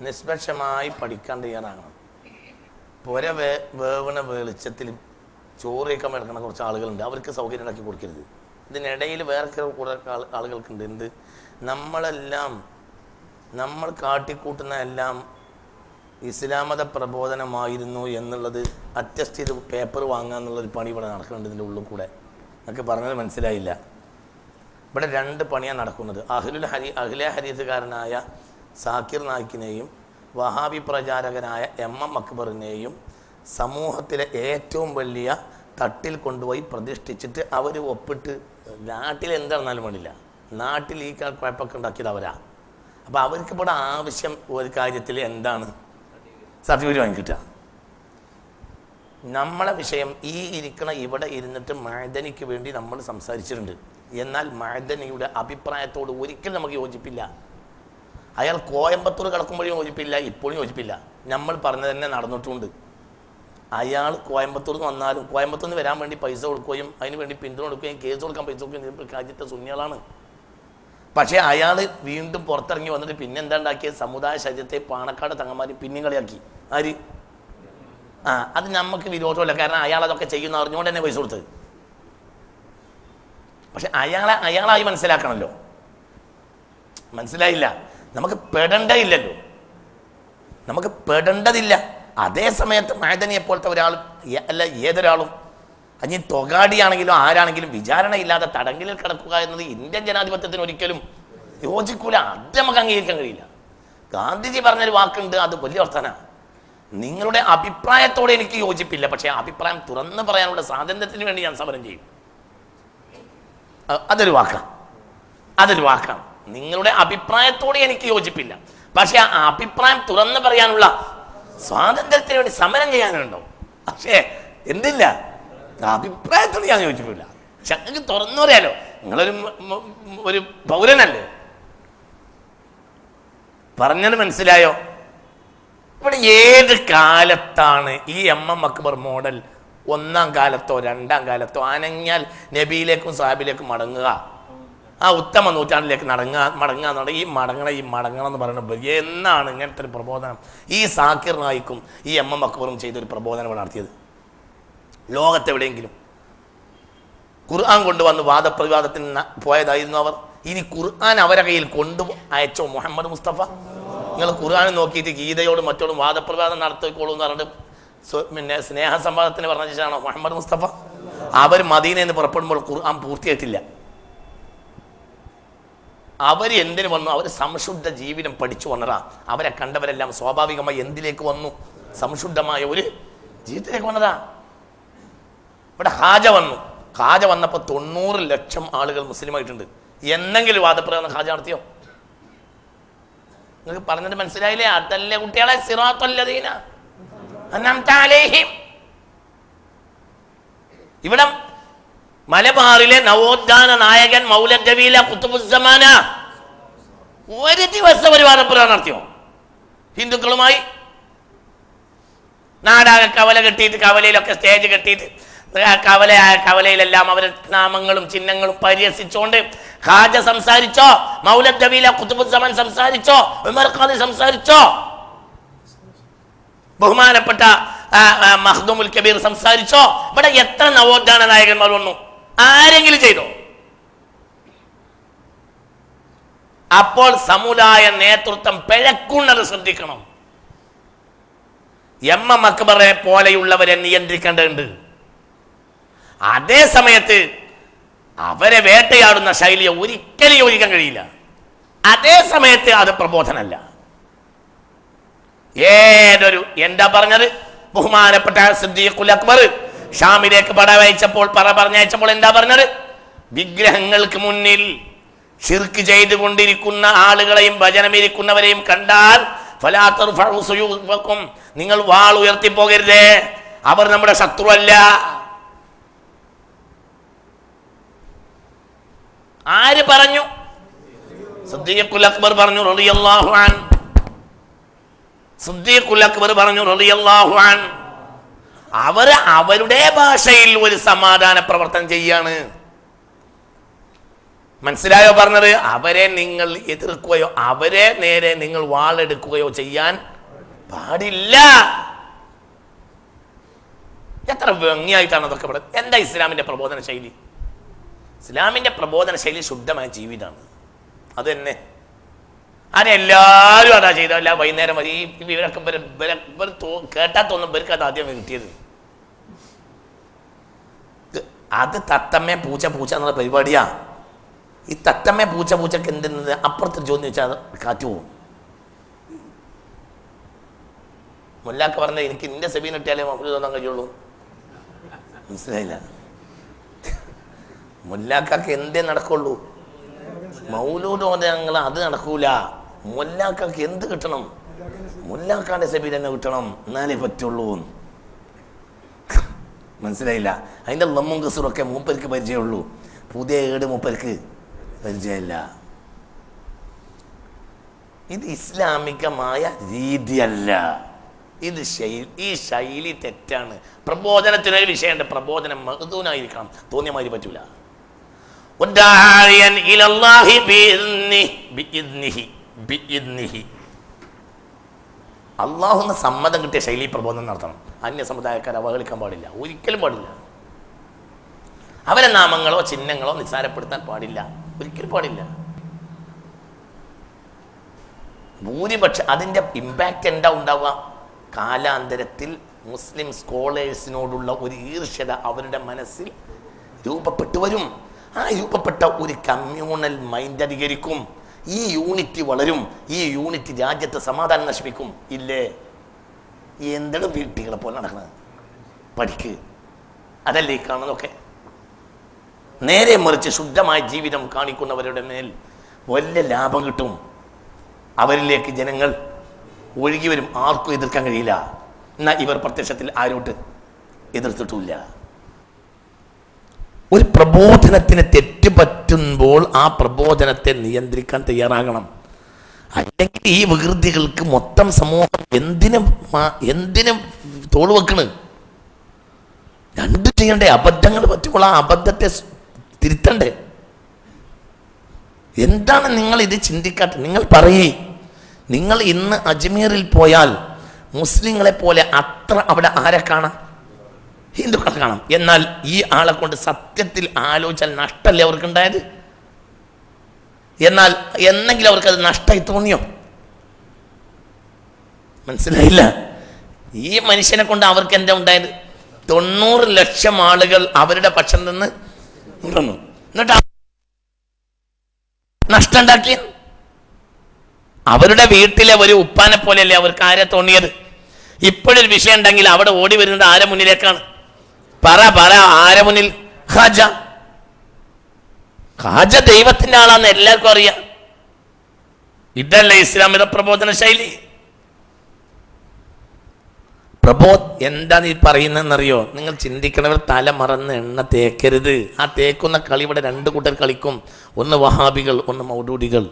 നിഷ്പക്ഷമായി പഠിക്കാൻ തയ്യാറാകണം. പുര വേവണ വെളിച്ചത്തിൽ ചോറ് വയ്ക്കാൻ എടുക്കുന്ന കുറച്ച് ആളുകളുണ്ട്. അവർക്ക് സൗകര്യം ഉണ്ടാക്കി കൊടുക്കരുത്. ഇതിനിടയിൽ വേറെ കുറേ ആളുകൾക്കുണ്ട്. എന്ത്? നമ്മൾ കാട്ടിക്കൂട്ടുന്ന എല്ലാം ഇസ്ലാമത പ്രബോധനമായിരുന്നു എന്നുള്ളത് അറ്റസ്റ്റ് ചെയ്ത് പേപ്പർ വാങ്ങുക എന്നുള്ളൊരു പണി ഇവിടെ നടക്കുന്നുണ്ട്. ഇതിൻ്റെ ഉള്ളിൽ കൂടെ നമുക്ക് പറഞ്ഞത് മനസ്സിലായില്ല. ഇവിടെ 2 പണിയാണ് നടക്കുന്നത്. അഹ്ലെ ഹദീസുകാരനായ സാക്കിർ നായിക്കിനെയും വഹാബി പ്രചാരകനായ MM അക്ബറിനെയും സമൂഹത്തിലെ ഏറ്റവും വലിയ തട്ടിൽ കൊണ്ടുപോയി പ്രതിഷ്ഠിച്ചിട്ട് അവർ ഒപ്പിട്ട് നാട്ടിൽ എന്താണെന്നാലും വേണ്ടില്ല, നാട്ടിൽ ഈ കുഴപ്പമൊക്കെ ഉണ്ടാക്കിയത് അവരാ. അപ്പോൾ അവർക്ക് ഇവിടെ ആവശ്യം ഒരു കാര്യത്തിൽ എന്താണ്? സർട്ടിഫിക്കറ്റ് വാങ്ങിക്കിട്ടുക. നമ്മളെ വിഷയം ഈ ഇവിടെ ഇരുന്നിട്ട് മഅദനിക്ക് വേണ്ടി നമ്മൾ സംസാരിച്ചിട്ടുണ്ട്. എന്നാൽ മഅദനിയുടെ അഭിപ്രായത്തോട് ഒരിക്കലും നമുക്ക് യോജിപ്പില്ല. അയാൾ കോയമ്പത്തൂർ കിടക്കുമ്പോഴും യോജിപ്പില്ല, ഇപ്പോഴും യോജിപ്പില്ല. നമ്മൾ പറഞ്ഞത് തന്നെ നടന്നിട്ടുണ്ട്. അയാൾ കോയമ്പത്തൂർ നിന്ന് വന്നാലും കോയമ്പത്തൂർ നിന്ന് വരാൻ വേണ്ടി പൈസ കൊടുക്കുകയും അതിന് വേണ്ടി പിന്തുണ കൊടുക്കുകയും കേസ് കൊടുക്കാൻ പൈസ കൊടുക്കുകയും രാജ്യത്തെ സുന്നികളാണ്. പക്ഷേ അയാൾ വീണ്ടും പുറത്തിറങ്ങി വന്നിട്ട് പിന്നെ എന്താ ഉണ്ടാക്കിയത്? സമുദായ ശരീരത്തെ പാണക്കാട് തങ്ങന്മാർ പിന്നെയും കളിയാക്കി. ആര്? അത് നമുക്ക് വിരോധമല്ല. കാരണം അയാൾ അതൊക്കെ ചെയ്യുന്ന അറിഞ്ഞുകൊണ്ട് തന്നെ പൈസ കൊടുത്തത്. പക്ഷെ അയാളായി മനസ്സിലാക്കണമല്ലോ. മനസ്സിലായില്ല? നമുക്ക് പെടേണ്ടതില്ലല്ലോ, നമുക്ക് പെടേണ്ടതില്ല. അതേ സമയത്ത് മഅദനിയെ പോലത്തെ ഒരാൾ അല്ല ഏതൊരാളും, അഞ്ഞി തൊഗാടിയാണെങ്കിലും ആരാണെങ്കിലും വിചാരണയില്ലാതെ തടങ്കലിൽ കിടക്കുക എന്നത് ഇന്ത്യൻ ജനാധിപത്യത്തിന് ഒരിക്കലും യോജിക്കൂല. അത് നമുക്ക് അംഗീകരിക്കാൻ കഴിയില്ല. ഗാന്ധിജി പറഞ്ഞൊരു വാക്കുണ്ട്, അത് വലിയ അർത്ഥമാണ്. നിങ്ങളുടെ അഭിപ്രായത്തോടെ എനിക്ക് യോജിപ്പില്ല, പക്ഷേ അഭിപ്രായം തുറന്നു പറയാനുള്ള സ്വാതന്ത്ര്യത്തിന് വേണ്ടി ഞാൻ സമരം ചെയ്യും. അതൊരു വാക്കാണ്. നിങ്ങളുടെ അഭിപ്രായത്തോടെ എനിക്ക് യോജിപ്പില്ല, പക്ഷെ ആ അഭിപ്രായം തുറന്നു പറയാനുള്ള സ്വാതന്ത്ര്യത്തിന് വേണ്ടി സമരം ചെയ്യാനുണ്ടോ? പക്ഷേ എന്തില്ല, അഭിപ്രായത്തോട് ഞാൻ യോജിപ്പില്ല. പക്ഷെ നിങ്ങൾക്ക് തുറന്നു പറയാലോ, നിങ്ങളൊരു പൗരനല്ലേ. പറഞ്ഞത് മനസ്സിലായോ? ഇവിടെ ഏത് കാലത്താണ് ഈ MM അക്ബർ മോഡൽ 1ാം കാലത്തോ 2ാം കാലത്തോ അനങ്ങിയാൽ നബിയിലേക്കും സാഹിബിലേക്കും മടങ്ങുക, ആ ഉത്തമ നൂറ്റാണ്ടിലേക്ക് മടങ്ങുക എന്നുള്ള ഈ മടങ്ങണം എന്ന് പറയുന്നത് എന്നാണ് ഇങ്ങനത്തെ ഒരു പ്രബോധനം ഈ സാക്കിർ നായിക്കും ഈ MM അക്ബറും ചെയ്തൊരു പ്രബോധനം നടത്തിയത്? ലോകത്തെവിടെയെങ്കിലും ഖുർആൻ കൊണ്ടുവന്ന് വാദപ്രതിവാദത്തിന് പോയതായിരുന്നു അവർ. ഇനി ഖുർആൻ അവരെ കയ്യിൽ അയച്ചോ മുഹമ്മദ് മുസ്തഫ? നിങ്ങൾ ഖുർആൻ നോക്കിയിട്ട് ഗീതയോടും മറ്റോടും വാദപ്രതിവാദം നടത്തിക്കോളൂ എന്ന് പറഞ്ഞിട്ട് പിന്നെ സ്നേഹസംവാദത്തിന് പറഞ്ഞാണോ മുഹമ്മദ് മുസ്തഫ? അവർ മദീനയിൽ നിന്ന് പുറപ്പെടുമ്പോൾ ഖുർആൻ പൂർത്തിയായിട്ടില്ല. അവർ എന്തിനു വന്നു? അവർ സംശുദ്ധ ജീവിതം പഠിച്ചു വന്നതാ. അവരെ കണ്ടവരെല്ലാം സ്വാഭാവികമായി എന്തിലേക്ക് വന്നു? സംശുദ്ധമായ ഒരു ജീവിതത്തിലേക്ക് വന്നതാ. ഇവിടെ ഹാജ വന്നപ്പോൾ 90 ലക്ഷം ആളുകൾ മുസ്ലിമായിട്ടുണ്ട്. എന്നെങ്കിലും വാദപ്രകാരം ഹാജ നടത്തിയോ? നിങ്ങൾക്ക് പറഞ്ഞത് മനസ്സിലായില്ലേ? അതല്ലേ കുട്ടികളെ സിറാത്തുല്ലദീന അൻഅംത അലൈഹിം. ഇവിടെ മലബാറിലെ നവോത്ഥാന നായകൻ മൗലവി ജമീല ഖുതുബുസ്സമാന ഒരു ദിവസം ഒരു വാദപ്രകാരം നടത്തിയോ? ഹിന്ദുക്കളുമായി നാടാകെ കവല കെട്ടിയിട്ട്, കവലയിലൊക്കെ സ്റ്റേജ് കെട്ടിയിട്ട് കവലയിലെല്ലാം അവരുടെ നാമങ്ങളും ചിഹ്നങ്ങളും പരിഹസിച്ചുകൊണ്ട് ഹാജ സംസാരിച്ചോ? മൗലവി ജമീല ഖുതുബുസ്സമാൻ സംസാരിച്ചോ? ഉമർ ഖാദി സംസാരിച്ചോ? ബഹുമാനപ്പെട്ട മഖ്ദൂമുൽ കബീർ സംസാരിച്ചോ? ഇവിടെ എത്ര നവോത്ഥാന നായകന്മാർ വന്നു? ആരെങ്കിലും ചെയ്തോ? അപ്പോൾ സമുദായ നേതൃത്വം പിഴക്കുന്നത് ശ്രദ്ധിക്കണം. MM അക്ബറെ പോലെയുള്ളവരെ നിയന്ത്രിക്കേണ്ടതുണ്ട്. അതേ സമയത്ത് അവരെ വേട്ടയാടുന്ന ശൈലിയെ ഒരിക്കലും യോജിക്കാൻ കഴിയില്ല. അതേ സമയത്ത് അത് പ്രബോധനമല്ല. എന്താ പറഞ്ഞത്? ബഹുമാനപ്പെട്ട സിദ്ദീഖുൽ അക്ബർ ഷാമിലേക്ക് പറഞ്ഞയച്ചപ്പോൾ എന്താ പറഞ്ഞത്? വിഗ്രഹങ്ങൾക്ക് മുന്നിൽ ശിർക്ക് ചെയ്തുകൊണ്ടിരിക്കുന്ന ആളുകളെയും ഭജനമിരിക്കുന്നവരെയും കണ്ടാൽ ഫലാ തർഫഉ സുയൂഫക്കും, നിങ്ങൾ വാൾ ഉയർത്തിപ്പോകരുതേ, അവർ നമ്മുടെ ശത്രുവല്ല. ആര് പറഞ്ഞു? സിദ്ദീഖുൽ അക്ബർ പറഞ്ഞു റളിയല്ലാഹു അൻഹു. സിദ്ദീഖുൽ അക്ബർ പറഞ്ഞു റളിയല്ലാഹു അൻഹു. അവർ അവരുടെ ഭാഷയിൽ ഒരു സമാധാന പ്രവർത്തനം ചെയ്യാണ്. മനസ്സിലായോ പറഞ്ഞത്? അവരെ നിങ്ങൾ എതിർക്കുകയോ അവരെ നേരെ നിങ്ങൾ വാളെടുക്കുകയോ ചെയ്യാൻ പാടില്ല. എത്ര ഭംഗിയായിട്ടാണ് അതൊക്കെ പറയുന്നത്. എന്താ ഇസ്ലാമിന്റെ പ്രബോധന ശൈലി? ഇസ്ലാമിന്റെ പ്രബോധന ശൈലി ശുദ്ധമായ ജീവിതമാണ്. അത് തന്നെ അതെല്ലാവരും അതാ ചെയ്തല്ല. വൈകുന്നേരം ഈ ഇവരൊക്കെ കേട്ടാ തോന്നും ഇവർക്ക് അത് ആദ്യം കിട്ടിയത്. അത് തത്തമ്മേ പൂച്ച പൂച്ച എന്നുള്ള പരിപാടിയാ. ഈ തത്തമ്മേ പൂച്ച പൂച്ചക്ക് എന്തെന്നത് അപ്പുറത്ത് ചോദ്യം വെച്ചാൽ കാറ്റു പോകും. മുല്ലാക്ക പറഞ്ഞ എനിക്ക് നിന്റെ സെബീൻ ഇട്ടാലേ മൗലൂദ് തോന്നാൻ കഴിയുള്ളൂ. മനസ്സിലായില്ല? മുല്ലാക്കാക്ക് എന്തേ നടക്കുള്ളൂ? മൗലൂദ് ഓതങ്ങൾ അത് നടക്കൂല. മുല്ലാക്കാക്ക് എന്ത് കിട്ടണം? മുല്ലാക്കാന്റെ സെബീൻ തന്നെ കിട്ടണം, എന്നാലേ പറ്റുള്ളൂ. മനസ്സിലായില്ല? അതിൻ്റെ ലമ്മും കസൂറൊക്കെ മൂപ്പർക്ക് പരിചയമുള്ളൂ, പുതിയ ഏട് മൂപ്പർക്ക് പരിചയമില്ല. ഇത് ഇസ്ലാമികമായ രീതിയല്ല. ഇത് ഈ ശൈലി തെറ്റാണ്. പ്രബോധനത്തിനൊരു വിഷയമുണ്ട്. പ്രബോധനം മഹ്ദൂനായിരിക്കണം, തോന്നിയ മാതിരി പറ്റൂല. അള്ളാഹുന്ന സമ്മതം കിട്ടിയ ശൈലി പ്രബോധനം നടത്തണം. അന്യ സമുദായക്കാരെ അവഹേളിക്കാൻ പാടില്ല, ഒരിക്കലും പാടില്ല. അവരെ നാമങ്ങളോ ചിഹ്നങ്ങളോ നിസ്സാരപ്പെടുത്താൻ പാടില്ല, ഒരിക്കലും പാടില്ല. ഭൂരിപക്ഷം അതിൻ്റെ ഇമ്പാക്റ്റ് എന്താ ഉണ്ടാവുക? കാലാന്തരത്തിൽ മുസ്ലിം സ്കോളേഴ്സിനോടുള്ള ഒരു ഈർഷ്യത അവരുടെ മനസ്സിൽ രൂപപ്പെട്ടു വരും. ആ രൂപപ്പെട്ട ഒരു കമ്മ്യൂണൽ മൈൻഡ് അധികരിക്കും. ഈ യൂണിറ്റി വളരും. ഈ യൂണിറ്റി രാജ്യത്തെ സമാധാനം നശിപ്പിക്കും. ഇല്ലേ? എന്താണ് വീട്ടികളെ പോലെ നടക്കുന്നത്? പഠിക്ക്, അതല്ലേ കാണുന്നതൊക്കെ. നേരെ മറിച്ച് ശുദ്ധമായ ജീവിതം കാണിക്കുന്നവരുടെ മേൽ വലിയ ലാഭം കിട്ടും. അവരിലേക്ക് ജനങ്ങൾ ഒഴുകി വരും. ആർക്കും എതിർക്കാൻ കഴിയില്ല. എന്നാൽ ഇവർ പ്രത്യക്ഷത്തിൽ ആരോട്ട് എതിർത്തിട്ടില്ല. ഒരു പ്രബോധനത്തിന് തെറ്റുപറ്റുമ്പോൾ ആ പ്രബോധനത്തെ നിയന്ത്രിക്കാൻ തയ്യാറാകണം. അല്ലെങ്കിൽ ഈ വികൃതികൾക്ക് മൊത്തം സമൂഹം എന്തിനും തോളുവെക്കണ്? രണ്ടും ചെയ്യണ്ടേ? അബദ്ധങ്ങൾ പറ്റുമ്പോൾ ആ അബദ്ധത്തെ തിരുത്തണ്ടേ? എന്താണ് നിങ്ങൾ ഇത് ചിന്തിക്കാത്ത? നിങ്ങൾ പറയേ, നിങ്ങൾ ഇന്ന് അജ്മീറിൽ പോയാൽ മുസ്ലിങ്ങളെ പോലെ അത്ര അവിടെ ആരെ കാണാം? ഹിന്ദുക്കളെ കാണാം. എന്നാൽ ഈ ആളെ കൊണ്ട് സത്യത്തിൽ ആലോചിച്ചാൽ നഷ്ടമല്ലേ അവർക്കുണ്ടായത്? എന്നാൽ എന്നെങ്കിലും അവർക്കത് നഷ്ടമായി തോന്നിയോ? മനസ്സിലായില്ല? ഈ മനുഷ്യനെ കൊണ്ട് അവർക്ക് എന്താ ഉണ്ടായത്? 90 ലക്ഷം ആളുകൾ അവരുടെ പക്ഷം നിന്ന് ഉണ്ടെന്നു. എന്നിട്ട് നഷ്ടം ഉണ്ടാക്കി. അവരുടെ വീട്ടിലെ ഒരു ഉപ്പാനെ പോലെയല്ലേ അവർക്ക് ആരെ തോന്നിയത്? ഇപ്പോഴൊരു വിഷയം ഉണ്ടെങ്കിൽ അവിടെ ഓടി വരുന്നത് ആരെ മുന്നിലേക്കാണ്? പറ ആരെ മുന്നിൽ? ഖാജ. ഖാജ ദൈവത്തിന്റെ ആളാന്ന് എല്ലാവർക്കും അറിയാം. ഇതല്ലേ ഇസ്ലാമിക പ്രബോധന ശൈലി? എന്താ നീ പറയുന്നതെന്നറിയോ? നിങ്ങൾ ചിന്തിക്കണവർ തല മറന്ന് എണ്ണ തേക്കരുത്. ആ തേക്കുന്ന കളി ഇവിടെ 2 കൂട്ടർ കളിക്കും. ഒന്ന് വഹാബികൾ, ഒന്ന് മൗദൂദികൾ.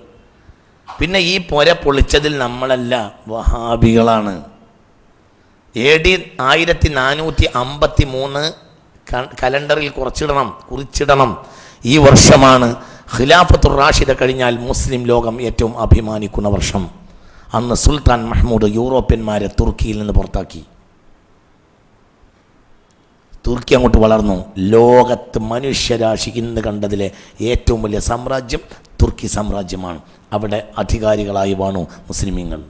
പിന്നെ ഈ പൊര പൊളിച്ചതിൽ നമ്മളല്ല, വഹാബികളാണ്. AD 1453 കലണ്ടറിൽ കുറിച്ചിടണം. ഈ വർഷമാണ് ഖിലാഫത്തുർ റാഷിദ കഴിഞ്ഞാൽ മുസ്ലിം ലോകം ഏറ്റവും അഭിമാനിക്കുന്ന വർഷം. അന്ന് സുൽത്താൻ മഹ്മൂദ് യൂറോപ്യന്മാരെ തുർക്കിയിൽ നിന്ന് പുറത്താക്കി. തുർക്കി അങ്ങോട്ട് വളർന്നു. ലോകത്ത് മനുഷ്യരാശി ഇന്ന് കണ്ടതിലെ ഏറ്റവും വലിയ സാമ്രാജ്യം തുർക്കി സാമ്രാജ്യമാണ്. അവിടെ അധികാരികളായി വാണു മുസ്ലിമീങ്ങൾ.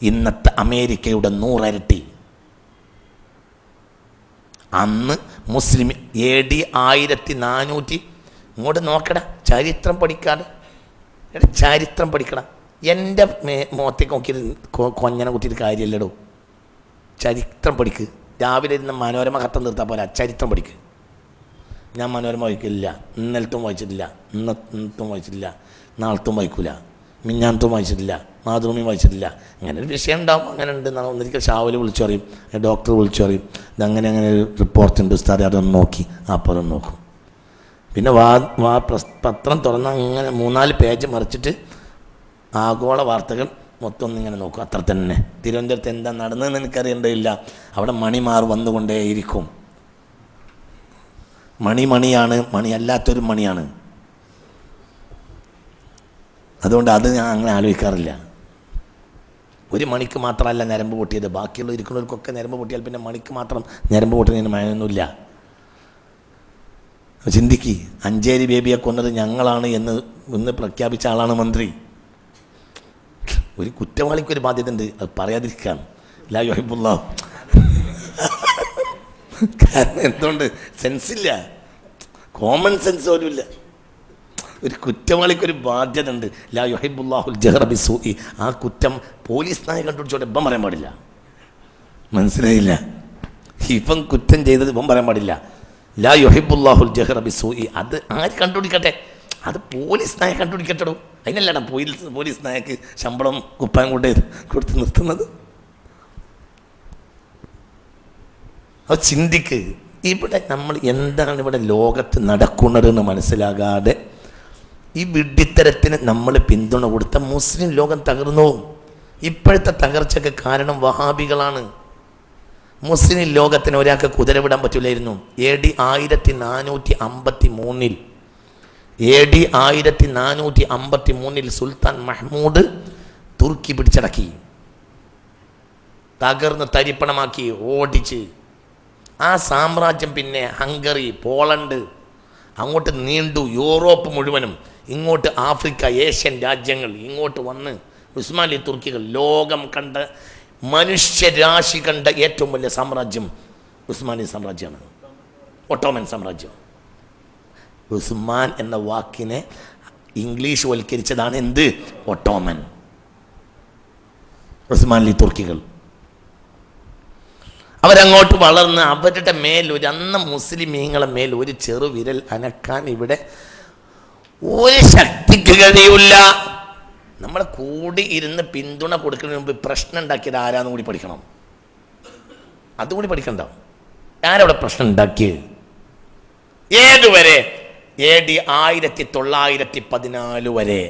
ഇന്നത്തെ അമേരിക്കയുടെ 100 ഇരട്ടി. അന്ന് മുസ്ലിം AD 1400. ഇങ്ങോട്ട് നോക്കടാ, ചരിത്രം പഠിക്കാതെ. ചരിത്രം പഠിക്കണം. എൻ്റെ മുഖത്തേക്ക് നോക്കിയിട്ട് കൊഞ്ഞനെ കുത്തിയിട്ട് കാര്യമില്ലടോ. ചരിത്രം പഠിക്ക്. രാവിലെ ഇരുന്ന് മനോരമ കത്തം നിർത്താൻ പോലെ ചരിത്രം പഠിക്ക്. ഞാൻ മനോരമ വായിക്കില്ല. ഇന്നലത്തും വായിച്ചിട്ടില്ല, ഇന്നത്തും വായിച്ചിട്ടില്ല, നാളത്തും വായിക്കില്ല, മിഞ്ഞാനത്തും വായിച്ചിട്ടില്ല, മാതൃഭൂമി വായിച്ചിട്ടില്ല. അങ്ങനെ ഒരു വിഷയം ഉണ്ടാവും, അങ്ങനെ ഉണ്ട്. ഒന്നിരിക്കൽ ഷാവൽ വിളിച്ചു പറയും, ഡോക്ടർ വിളിച്ചു പറയും, ഇതങ്ങനെ അങ്ങനെ ഒരു റിപ്പോർട്ടുണ്ട് ഉസ്താദ്, അതൊന്ന് നോക്കി. അപ്പുറം നോക്കും. പിന്നെ പത്രം തുറന്ന് അങ്ങനെ 3-4 പേജ് മറിച്ചിട്ട് ആഗോള വാർത്തകൾ മൊത്തം ഒന്നിങ്ങനെ നോക്കും. അത്ര തന്നെ. തിരുവനന്തപുരത്ത് എന്താ നടന്നതെന്ന് എനിക്കറിയേണ്ടതില്ല. അവിടെ മണിമാർ വന്നുകൊണ്ടേയിരിക്കും. മണിയാണ്, മണിയല്ലാത്തൊരു മണിയാണ്. അതുകൊണ്ട് അത് ഞാൻ അങ്ങനെ ആലോചിക്കാറില്ല. ഒരു മണിക്ക് മാത്രമല്ല ഞരമ്പ് പൊട്ടിയത്, ബാക്കിയുള്ള ഇരിക്കുന്നവർക്കൊക്കെ ഞരമ്പ് പൊട്ടിയാൽ പിന്നെ മണിക്ക് മാത്രം ഞരമ്പ് പൊട്ടുന്നതിന് മഴയൊന്നുമില്ല. ചിന്തിക്ക്, അഞ്ചേരി ബേബിയെ കൊന്നത് ഞങ്ങളാണ് എന്ന് ഇന്ന് പ്രഖ്യാപിച്ച ആളാണ് മന്ത്രി. ഒരു കുറ്റവാളിക്കൊരു ബാധ്യത ഉണ്ട്, അത് പറയാതിരിക്കാൻ. ലാ യുഹിബ്ബുല്ലാഹ്. കാരണം എന്തുകൊണ്ട്? സെൻസില്ല, കോമൺ സെൻസ് പോലും ഇല്ല. ഒരു കുറ്റവാളിക്കൊരു ബാധ്യത ഉണ്ട്. ലാ യുഹിബ്ബുല്ലാഹുൽ ജഹ്റ ബിസ്സൂഇ. ആ കുറ്റം പോലീസ് നായ കണ്ടുപിടിച്ചോട്ടെ, ഇപ്പം പറയാൻ പാടില്ല. മനസ്സിലായില്ല? ഇപ്പം കുറ്റം ചെയ്തത് ഇപ്പം പറയാൻ പാടില്ല. ലാ യുഹിബ്ബുല്ലാഹുൽ ജഹ്റ ബിസ്സൂഇ. അത് ആര് കണ്ടുപിടിക്കട്ടെ? അത് പോലീസ് നായ കണ്ടുപിടിക്കട്ടോ. അതിനല്ലടാ പോലീസ് നായക്ക് ശമ്പളം കുപ്പായം കൊടുത്ത് നിർത്തുന്നത്. അത് ചിന്തിക്ക്. ഇവിടെ നമ്മൾ എന്താണ് ഇവിടെ ലോകത്ത് നടക്കുന്നതെന്ന് മനസ്സിലാകാതെ ഈ വിഡ്ഢിത്തരത്തിന് നമ്മൾ പിന്തുണ കൊടുത്ത മുസ്ലിം ലോകം തകർന്നു. ഇപ്പോഴത്തെ തകർച്ചയ്ക്ക് കാരണം വഹാബികളാണ്. മുസ്ലിം ലോകത്തിന് ഒരാൾക്ക് കുതിര വിടാൻ പറ്റില്ലായിരുന്നു. AD 1453 സുൽത്താൻ മഹ്മൂദ് തുർക്കി പിടിച്ചടക്കി, തകർന്ന് തരിപ്പണമാക്കി, ഓടിച്ച്. ആ സാമ്രാജ്യം പിന്നെ ഹംഗറി, പോളണ്ട്, അങ്ങോട്ട് നീണ്ടു, യൂറോപ്പ് മുഴുവനും, ഇങ്ങോട്ട് ആഫ്രിക്ക, ഏഷ്യൻ രാജ്യങ്ങൾ, ഇങ്ങോട്ട് വന്ന് ഉസ്മാനി തുർക്കികൾ. ലോകം കണ്ട, മനുഷ്യരാശി കണ്ട ഏറ്റവും വലിയ സാമ്രാജ്യം ഉസ്മാനി സാമ്രാജ്യമാണ്, ഒട്ടോമൻ സാമ്രാജ്യം. ഉസ്മാൻ എന്ന വാക്കിനെ ഇംഗ്ലീഷ് വൽക്കരിച്ചതാണ് എന്ത്? ഒട്ടോമൻ. ഉസ്മാനി തുർക്കികൾ അവരങ്ങോട്ട് വളർന്ന് അവരുടെ മേൽ അന്ന് മുസ്ലിമീങ്ങളെ മേൽ ഒരു ചെറുവിരൽ അനക്കാൻ ഇവിടെ ഒരു ശക്തിക്ക് കഴിയില്ല. നമ്മൾ കൂടി ഇരുന്ന് പിന്തുണ കൊടുക്കുന്നതിന് മുമ്പ് പ്രശ്നം ഉണ്ടാക്കിയത് ആരാന്ന് കൂടി പഠിക്കണം. അതുകൂടി പഠിക്കണ്ട. ആരവിടെ പ്രശ്നം ഉണ്ടാക്കിയത്? ഏതുവരെ? AD 1914 വരെ.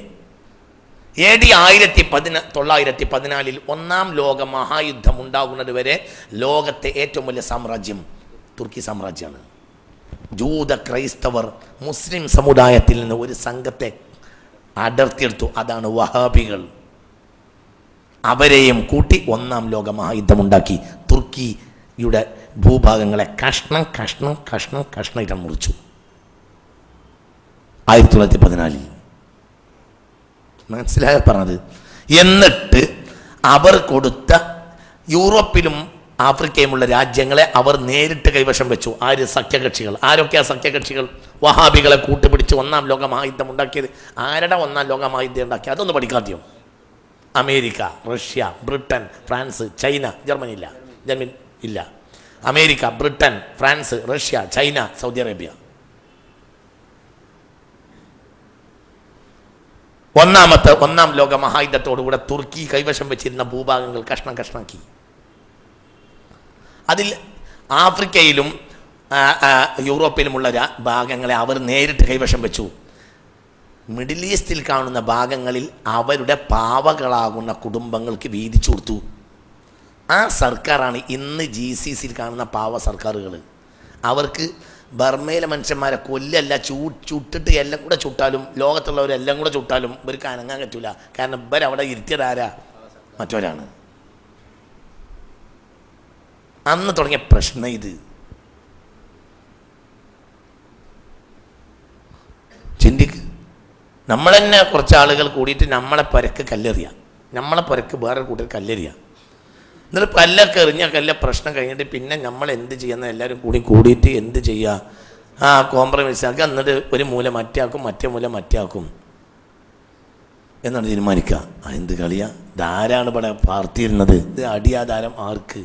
AD 1914 ഒന്നാം ലോക മഹായുദ്ധം ഉണ്ടാകുന്നത് വരെ ലോകത്തെ ഏറ്റവും വലിയ സാമ്രാജ്യം തുർക്കി സാമ്രാജ്യമാണ്. ജൂത ക്രൈസ്തവർ മുസ്ലിം സമുദായത്തിൽ നിന്ന് ഒരു സംഘത്തെ അടർത്തിയെടുത്തു. അതാണ് വഹാബികൾ. അവരെയും കൂട്ടി ഒന്നാം ലോക മഹായുദ്ധം ഉണ്ടാക്കി. തുർക്കിയുടെ ഭൂഭാഗങ്ങളെ കഷ്ണം കഷ്ണം കഷ്ണം കഷ്ണമായിട്ട് മുറിച്ചു 1914. മനസ്സിലായ പറഞ്ഞത്? എന്നിട്ട് അവർ കൊടുത്ത യൂറോപ്പിലും ആഫ്രിക്കയുമുള്ള രാജ്യങ്ങളെ അവർ നേരിട്ട് കൈവശം വെച്ചു. ആര്? സഖ്യകക്ഷികൾ. ആരൊക്കെയാ സഖ്യകക്ഷികൾ? വഹാബികളെ കൂട്ടുപിടിച്ച് ഒന്നാം ലോക മഹായുദ്ധം ഉണ്ടാക്കിയത്. ആരുടെ ഒന്നാം ലോക മഹായുദ്ധം ഉണ്ടാക്കി? അതൊന്ന് പഠിക്കാദ്യം. America, Russia, Britain, France, China. Germany ഇല്ല. America, Britain, France, Russia, China, Saudi Arabia. ഒന്നാം ലോക മഹായുദ്ധത്തോടുകൂടെ തുർക്കി കൈവശം വെച്ചിരുന്ന ഭൂഭാഗങ്ങൾ കഷ്ണം കഷ്ണാക്കി. അതിൽ ആഫ്രിക്കയിലും യൂറോപ്പിലുമുള്ള ഭാഗങ്ങളെ അവർ നേരിട്ട് കൈവശം വെച്ചു. മിഡിൽ ഈസ്റ്റിൽ കാണുന്ന ഭാഗങ്ങളിൽ അവരുടെ പാവകളാകുന്ന കുടുംബങ്ങൾക്ക് വീതിച്ചു കൊടുത്തു. ആ സർക്കാരാണ് ഇന്ന് GCCയിൽ കാണുന്ന പാവ സർക്കാരുകൾ. അവർക്ക് ബർമയിലെ മനുഷ്യന്മാരെ കൊല്ലല്ല, ചുട്ടിട്ട് എല്ലാം കൂടെ ചുട്ടാലും, ലോകത്തുള്ളവരെല്ലാം കൂടെ ചുട്ടാലും ഇവർക്ക് അനങ്ങാൻ പറ്റില്ല. കാരണം ഇവരവിടെ ഇരുത്തിയതാരാ? മറ്റവരാണ്. അന്ന് തുടങ്ങിയ പ്രശ്നം ഇത്. ചിന്തിക്ക്. നമ്മൾ തന്നെ കുറച്ച് ആളുകൾ കൂടിയിട്ട് നമ്മളെ പരക്ക് കല്ലെറിയാം, നമ്മളെ പരക്ക് വേറെ കൂട്ടർ കല്ലെറിയാം. എന്നിട്ട് കല്ലൊക്കെ എറിഞ്ഞ പ്രശ്നം കഴിഞ്ഞിട്ട് പിന്നെ നമ്മൾ എന്ത് ചെയ്യുന്ന? എല്ലാവരും കൂടിയിട്ട് എന്ത് ചെയ്യുക? കോംപ്രമൈസ് ആക്കുക. എന്നിട്ട് ഒരു മൂല മറ്റാക്കും, മറ്റേ മൂല മറ്റാക്കും എന്നാണ് തീരുമാനിക്കുക. എന്ത് കളിയാ? ധാരാണ് ഇവിടെ പാർത്തിയിരുന്നത്. ഇത് അടിയാധാരം ആർക്ക്?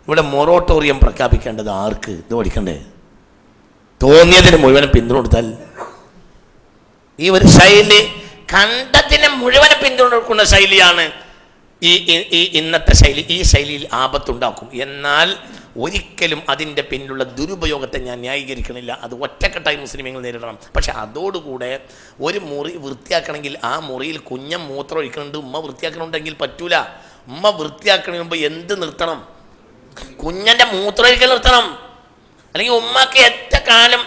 ഇവിടെ മൊറോട്ടോറിയം പ്രഖ്യാപിക്കേണ്ടത് ആർക്ക്? ഇത് പഠിക്കണ്ടേ? തോന്നിയതിന് മുഴുവനും പിന്തുണ കൊടുത്താൽ ഈ ഒരു ശൈലി കണ്ടതിനെ മുഴുവനെ പിന്തുണക്കുന്ന ശൈലിയാണ് ഈ ഇന്നത്തെ ശൈലി. ഈ ശൈലിയിൽ ആപത്തുണ്ടാക്കും. എന്നാൽ ഒരിക്കലും അതിൻ്റെ പിന്നിലുള്ള ദുരുപയോഗത്തെ ഞാൻ ന്യായീകരിക്കണില്ല. അത് ഒറ്റക്കെട്ടായി മുസ്ലിമീങ്ങൾ നേരിടണം. പക്ഷെ അതോടുകൂടെ ഒരു മുറി വൃത്തിയാക്കണമെങ്കിൽ ആ മുറിയിൽ കുഞ്ഞം മൂത്രം ഒഴിക്കുന്നുണ്ട്, ഉമ്മ വൃത്തിയാക്കണമെങ്കിൽ പറ്റൂല. ഉമ്മ വൃത്തിയാക്കണ മുമ്പ് എന്ത് നിർത്തണം? കുഞ്ഞൻ്റെ മൂത്രം ഒഴിക്കൽ നിർത്തണം. അല്ലെങ്കിൽ ഉമ്മക്ക് എത്ര കാലം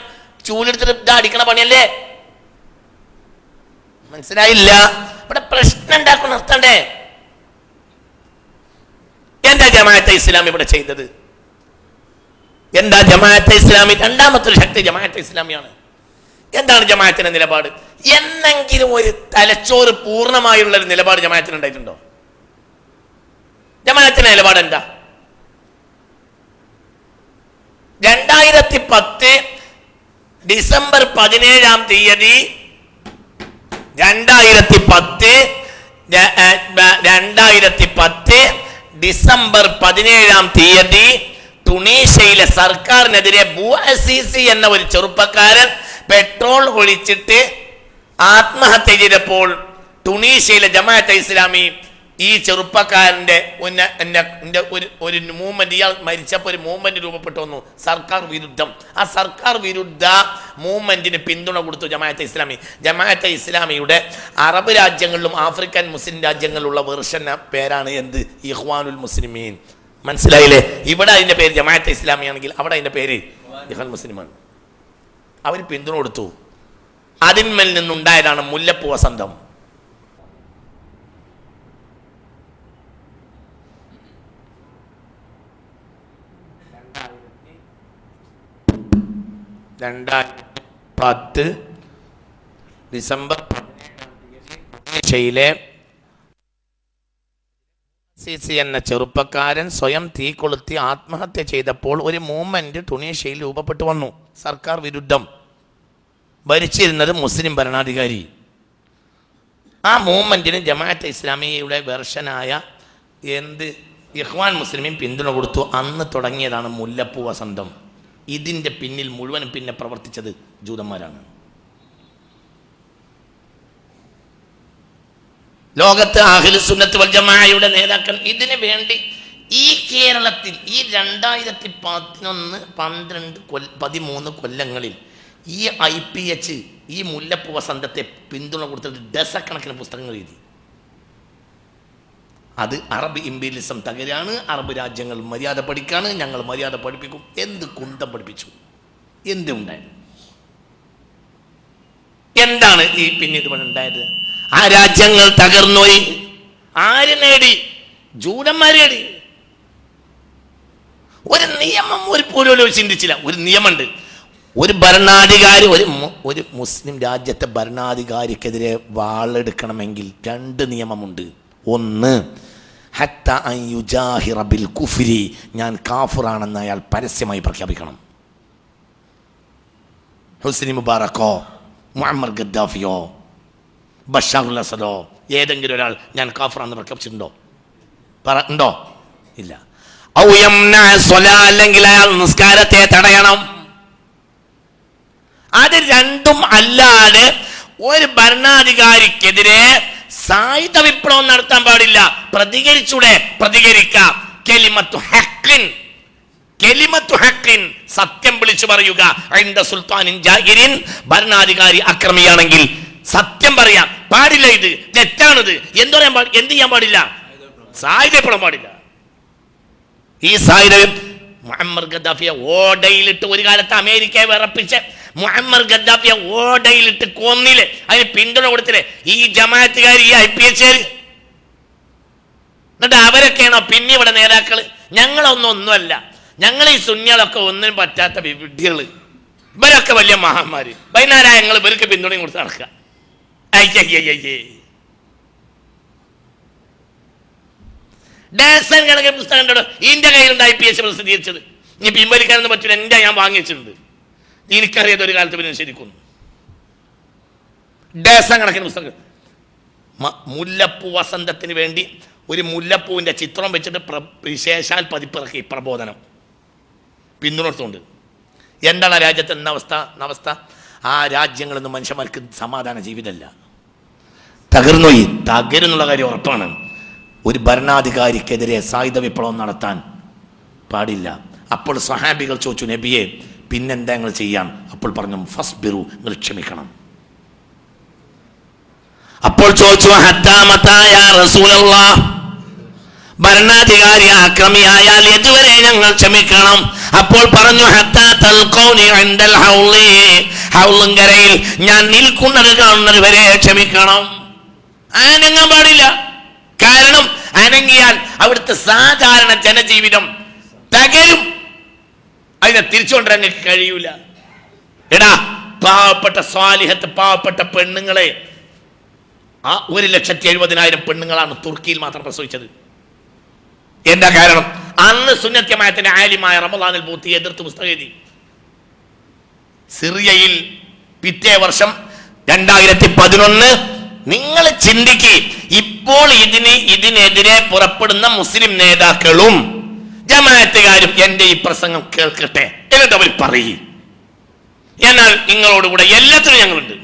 ചൂലെടുത്തിട്ട് ഇത് അടിക്കണ പണിയല്ലേ? മനസ്സിലായില്ല? ഇവിടെ പ്രശ്നം ഉണ്ടാക്കും, നിർത്തണ്ടേ? എന്താ ജമാഅത്തെ ഇസ്ലാമി ഇവിടെ ചെയ്തത്? എന്താ ജമാഅത്തെ ഇസ്ലാമി? രണ്ടാമത്തെ ഒരു ശക്തി ജമാഅത്തെ ഇസ്ലാമിയാണ്. എന്താണ് ജമാഅത്തിന്റെ നിലപാട്? എന്നെങ്കിലും ഒരു തലച്ചോറ് പൂർണ്ണമായുള്ള ഒരു നിലപാട് ജമാഅത്തിന് ഉണ്ടായിട്ടുണ്ടോ? ജമാഅത്തിന്റെ നിലപാട് എന്താ? 2010 ഡിസംബർ 17-ാം തീയതി 2010 ഡിസംബർ 17-ാം തീയതി ടുണീഷ്യയിലെ സർക്കാരിനെതിരെ ബുഅസീസി എന്ന ഒരു ചെറുപ്പക്കാരൻ പെട്രോൾ ഒഴിച്ചിട്ട് ആത്മഹത്യ ചെയ്തപ്പോൾ ടുണീഷ്യയിലെ ജമാഅത്തെ ഇസ്ലാമി ഈ ചെറുപ്പക്കാരൻ്റെ ഒരു മൂവ്മെന്റ്, ഇയാൾ മരിച്ചപ്പോൾ ഒരു മൂവ്മെന്റ് രൂപപ്പെട്ടു വന്നു, സർക്കാർ വിരുദ്ധം. ആ സർക്കാർ വിരുദ്ധ മൂവ്മെന്റിന് പിന്തുണ കൊടുത്തു ജമാഅത്തെ ഇസ്ലാമി. ജമാഅത്തെ ഇസ്ലാമിയുടെ അറബ് രാജ്യങ്ങളിലും ആഫ്രിക്കൻ മുസ്ലിം രാജ്യങ്ങളിലുള്ള വെർഷൻ പേരാണ് എന്ത്? ഇഖ്വാനുൽ മുസ്ലിമീൻ. മനസ്സിലായില്ലേ? ഇവിടെ അതിന്റെ പേര് ജമാഅത്തെ ഇസ്ലാമി ആണെങ്കിൽ അവിടെ അതിന്റെ പേര് ഇഖ്വാനുൽ മുസ്ലിമാണ്. അവർ പിന്തുണ കൊടുത്തു. അതിന്മേൽ നിന്നുണ്ടായതാണ് മുല്ലപ്പൂ വസന്തം. ഡിസംബർ 17 സിസി എന്ന ചെറുപ്പക്കാരൻ സ്വയം തീ കൊളുത്തി ആത്മഹത്യ ചെയ്തപ്പോൾ ഒരു മൂവ്മെന്റ് ടുണീഷ്യയിൽ രൂപപ്പെട്ടു വന്നു. സർക്കാർ വിരുദ്ധം. ഭരിച്ചിരുന്നത് മുസ്ലിം ഭരണാധികാരി. ആ മൂവ്മെന്റിന് ജമാഅത്തെ ഇസ്ലാമിയുടെ വെർഷനായ ഇഖ്വാൻ മുസ്ലിമീൻ പിന്തുണ കൊടുത്തു. അന്ന് തുടങ്ങിയതാണ് മുല്ലപ്പൂ വസന്തം. ഇതിൻ്റെ പിന്നിൽ മുഴുവനും പിന്നെ പ്രവർത്തിച്ചത് ജൂതന്മാരാണ്. ലോകത്ത് അഹ്ലു സുന്നത്ത് വൽ ജമാഅയുടെ നേതാക്കൾ ഇതിനു വേണ്ടി ഈ കേരളത്തിൽ ഈ 2011, 12, 13 കൊല്ലങ്ങളിൽ ഈ IPH ഈ മുല്ലപ്പൂ വസന്തത്തെ പിന്തുണ കൊടുത്തിട്ട് ഡസക്കണക്കിന് പുസ്തകങ്ങൾ എഴുതി. അത് അറബ് ഇമ്പീരിയലിസം തകരാണ്, അറബ് രാജ്യങ്ങൾ മര്യാദ പഠിക്കാണ്, ഞങ്ങൾ മര്യാദ പഠിപ്പിക്കും. എന്ത് കുന്തം പഠിപ്പിച്ചു? എന്തുണ്ടായത്? എന്താണ് ഈ പിന്നീട് ഉണ്ടായത്? ആ രാജ്യങ്ങൾ തകർന്നുപോയി. ആര് നേടി? ജൂതന്മാർ നേടി. ഒരു നിയമം പോലും ചിന്തിച്ചില്ല. ഒരു നിയമമുണ്ട്. ഒരു ഭരണാധികാരി ഒരു മുസ്ലിം രാജ്യത്തെ ഭരണാധികാരിക്കെതിരെ വാളെടുക്കണമെങ്കിൽ 2 നിയമമുണ്ട്. ഒന്ന്, ഹത്ത അൻ യുജാഹിറ ബിൽ കുഫ്രി, ഞാൻ കാഫിറാണെന്ന് അയാൾ പരസ്യമായി പ്രഖ്യാപിക്കണം. ഹുസ്നി മുബാറക്കോ, മുഅമ്മർ ഗദ്ദാഫിയോ, ബഷാറുൽ അസദോ ഏതെങ്കിലും ഒരാൾ ഞാൻ കാഫിറാണെന്ന് പ്രഖ്യാപിച്ചിട്ടുണ്ടോ? ഉണ്ടോ? ഇല്ല. ഔ യംന സ്വലാ, അല്ലെങ്കിൽ അയാൾ നിസ്കാരത്തെ തടയണം. അത് രണ്ടും അല്ലാതെ ഒരു ഭരണാധികാരിക്കെതിരെ സായുധ വിപ്ലവം നടത്താൻ പാടില്ല. പ്രതികരിച്ചൂടെ? പ്രതികരിക്കാം. കെലിമത്തു ഹഖിൻ, സത്യം വിളിച്ചു പറയുക. ഇൻദ സുൽത്താനിൻ ജാഹിരിൻ, ഭരണാധികാരി അക്രമിയാണെങ്കിൽ സത്യം പറയാം. പാടില്ല, ഇത് തെറ്റാണിത് എന്ത് ചെയ്യാൻ പാടില്ല? സായുധ വിപ്ലവം പാടില്ല. ഈ സായുധ മുഅമ്മർ ഗദ്ദാഫിയെ ഓടയിലിട്ട് ഒരു കാലത്ത് അമേരിക്കയെ വിറപ്പിച്ച് മുഅമ്മർ ഗദ്ദാഫിയെ ഓടയിലിട്ട് കൊന്നില്ലേ? അതിന് പിന്തുണ കൊടുത്തില്ലേ ഈ ജമാഅത്തുകാർ, ഈ IPH? എന്നിട്ട് അവരൊക്കെയാണോ പിന്നെ ഇവിടെ നേതാക്കൾ? ഞങ്ങളൊന്നുമല്ല. ഞങ്ങൾ ഈ സുന്നികളൊക്കെ ഒന്നിനും പറ്റാത്ത വിഡ്ഢികൾ. ഇവരൊക്കെ വലിയ മഹാന്മാര്. വൈകുന്നേരം ഞങ്ങൾ ഇവർക്ക് പിന്തുണയും കൊടുത്ത് നടക്കുക. ഡേസൻ കണക്കിന് പുസ്തകം ഉണ്ടോ ഇതിന്റെ കയ്യിലുണ്ട് IPH പ്രസിദ്ധീകരിച്ചത്. ഇനി പിൻവലിക്കാനൊന്നും പറ്റില്ല. എൻ്റെ ഞാൻ വാങ്ങിച്ചിട്ടുണ്ട്. എനിക്കറിയാത്ത ഒരു കാലത്ത് പിന്നെ ശരിക്കും ഡേസൻ കണക്കിന് പുസ്തകം. മുല്ലപ്പൂ വസന്തത്തിന് വേണ്ടി ഒരു മുല്ലപ്പൂവിൻ്റെ ചിത്രം വെച്ചിട്ട് വിശേഷാൽ പതിപ്പിറക്കി പ്രബോധനം പിന്തുണർത്തുകൊണ്ട്. എന്താണ് ആ രാജ്യത്തെ അവസ്ഥ? ആ രാജ്യങ്ങളൊന്നും മനുഷ്യന്മാർക്ക് സമാധാന ജീവിതമല്ല. തകർന്നുപോയി. തകരുന്നുള്ള കാര്യം ഉറപ്പാണ്. ഒരു ഭരണാധികാരിക്കെതിരെ സായുധ വിപ്ലവം നടത്താൻ പാടില്ല. അപ്പോൾ സ്വഹാബികൾ ചോദിച്ചു, നബിയെ പിന്നെന്താ നിങ്ങൾ ചെയ്യാം? അപ്പോൾ പറഞ്ഞു, ഫസ്ബിറു, നിങ്ങൾ ക്ഷമിക്കണം. അപ്പോൾ ചോദിച്ചു, ഹത്താ മതാ യാ റസൂലല്ലാഹ്, ഭരണാധികാരി ആക്രമിയായാൽ ഇതുവരെ ഞങ്ങൾ ക്ഷമിക്കണം. അപ്പോൾ പറഞ്ഞു, ഹത്താ തൽഖൗനി ഇൻദൽ ഹൗളി, ഹൗളുങ്കരയിൽ ഞാൻ നിൽക്കുന്നത് കാണുന്നത് വരെ ക്ഷമിക്കണം. അനങ്ങാൻ പാടില്ല. കാരണം അനങ്ങിയാൽ അവിടുത്തെ സാധാരണ ജനജീവിതം തകരും. അതിനെ തിരിച്ചുകൊണ്ടിരാൻ നിങ്ങൾക്ക് കഴിയൂല. എടാ, പാവപ്പെട്ട സ്വാലിഹത്ത് പാവപ്പെട്ട പെണ്ണുങ്ങളെ 1,70,000 പെണ്ണുങ്ങളാണ് തുർക്കിയിൽ മാത്രം പ്രസവിച്ചത്. എന്താ കാരണം? അന്ന് സുന്നത്യമായത്തിന്റെ ആലിമായ റമളാനിൽ ബൂത്തി എതിർത്ത് പുസ്തകം എഴുതി. സിറിയയിൽ പിറ്റേ വർഷം 2011 നിങ്ങൾ ചിന്തിക്ക്, ഇപ്പോൾ ഇതിനെതിരെ പുറപ്പെടുന്ന മുസ്ലിം നേതാക്കളും ജമാഅത്തുകാരും എന്റെ ഈ പ്രസംഗം കേൾക്കട്ടെ, എന്നിട്ട് അവർ പറയും. എന്നാൽ നിങ്ങളോടുകൂടെ എല്ലാത്തിനും ഞങ്ങളുണ്ട്,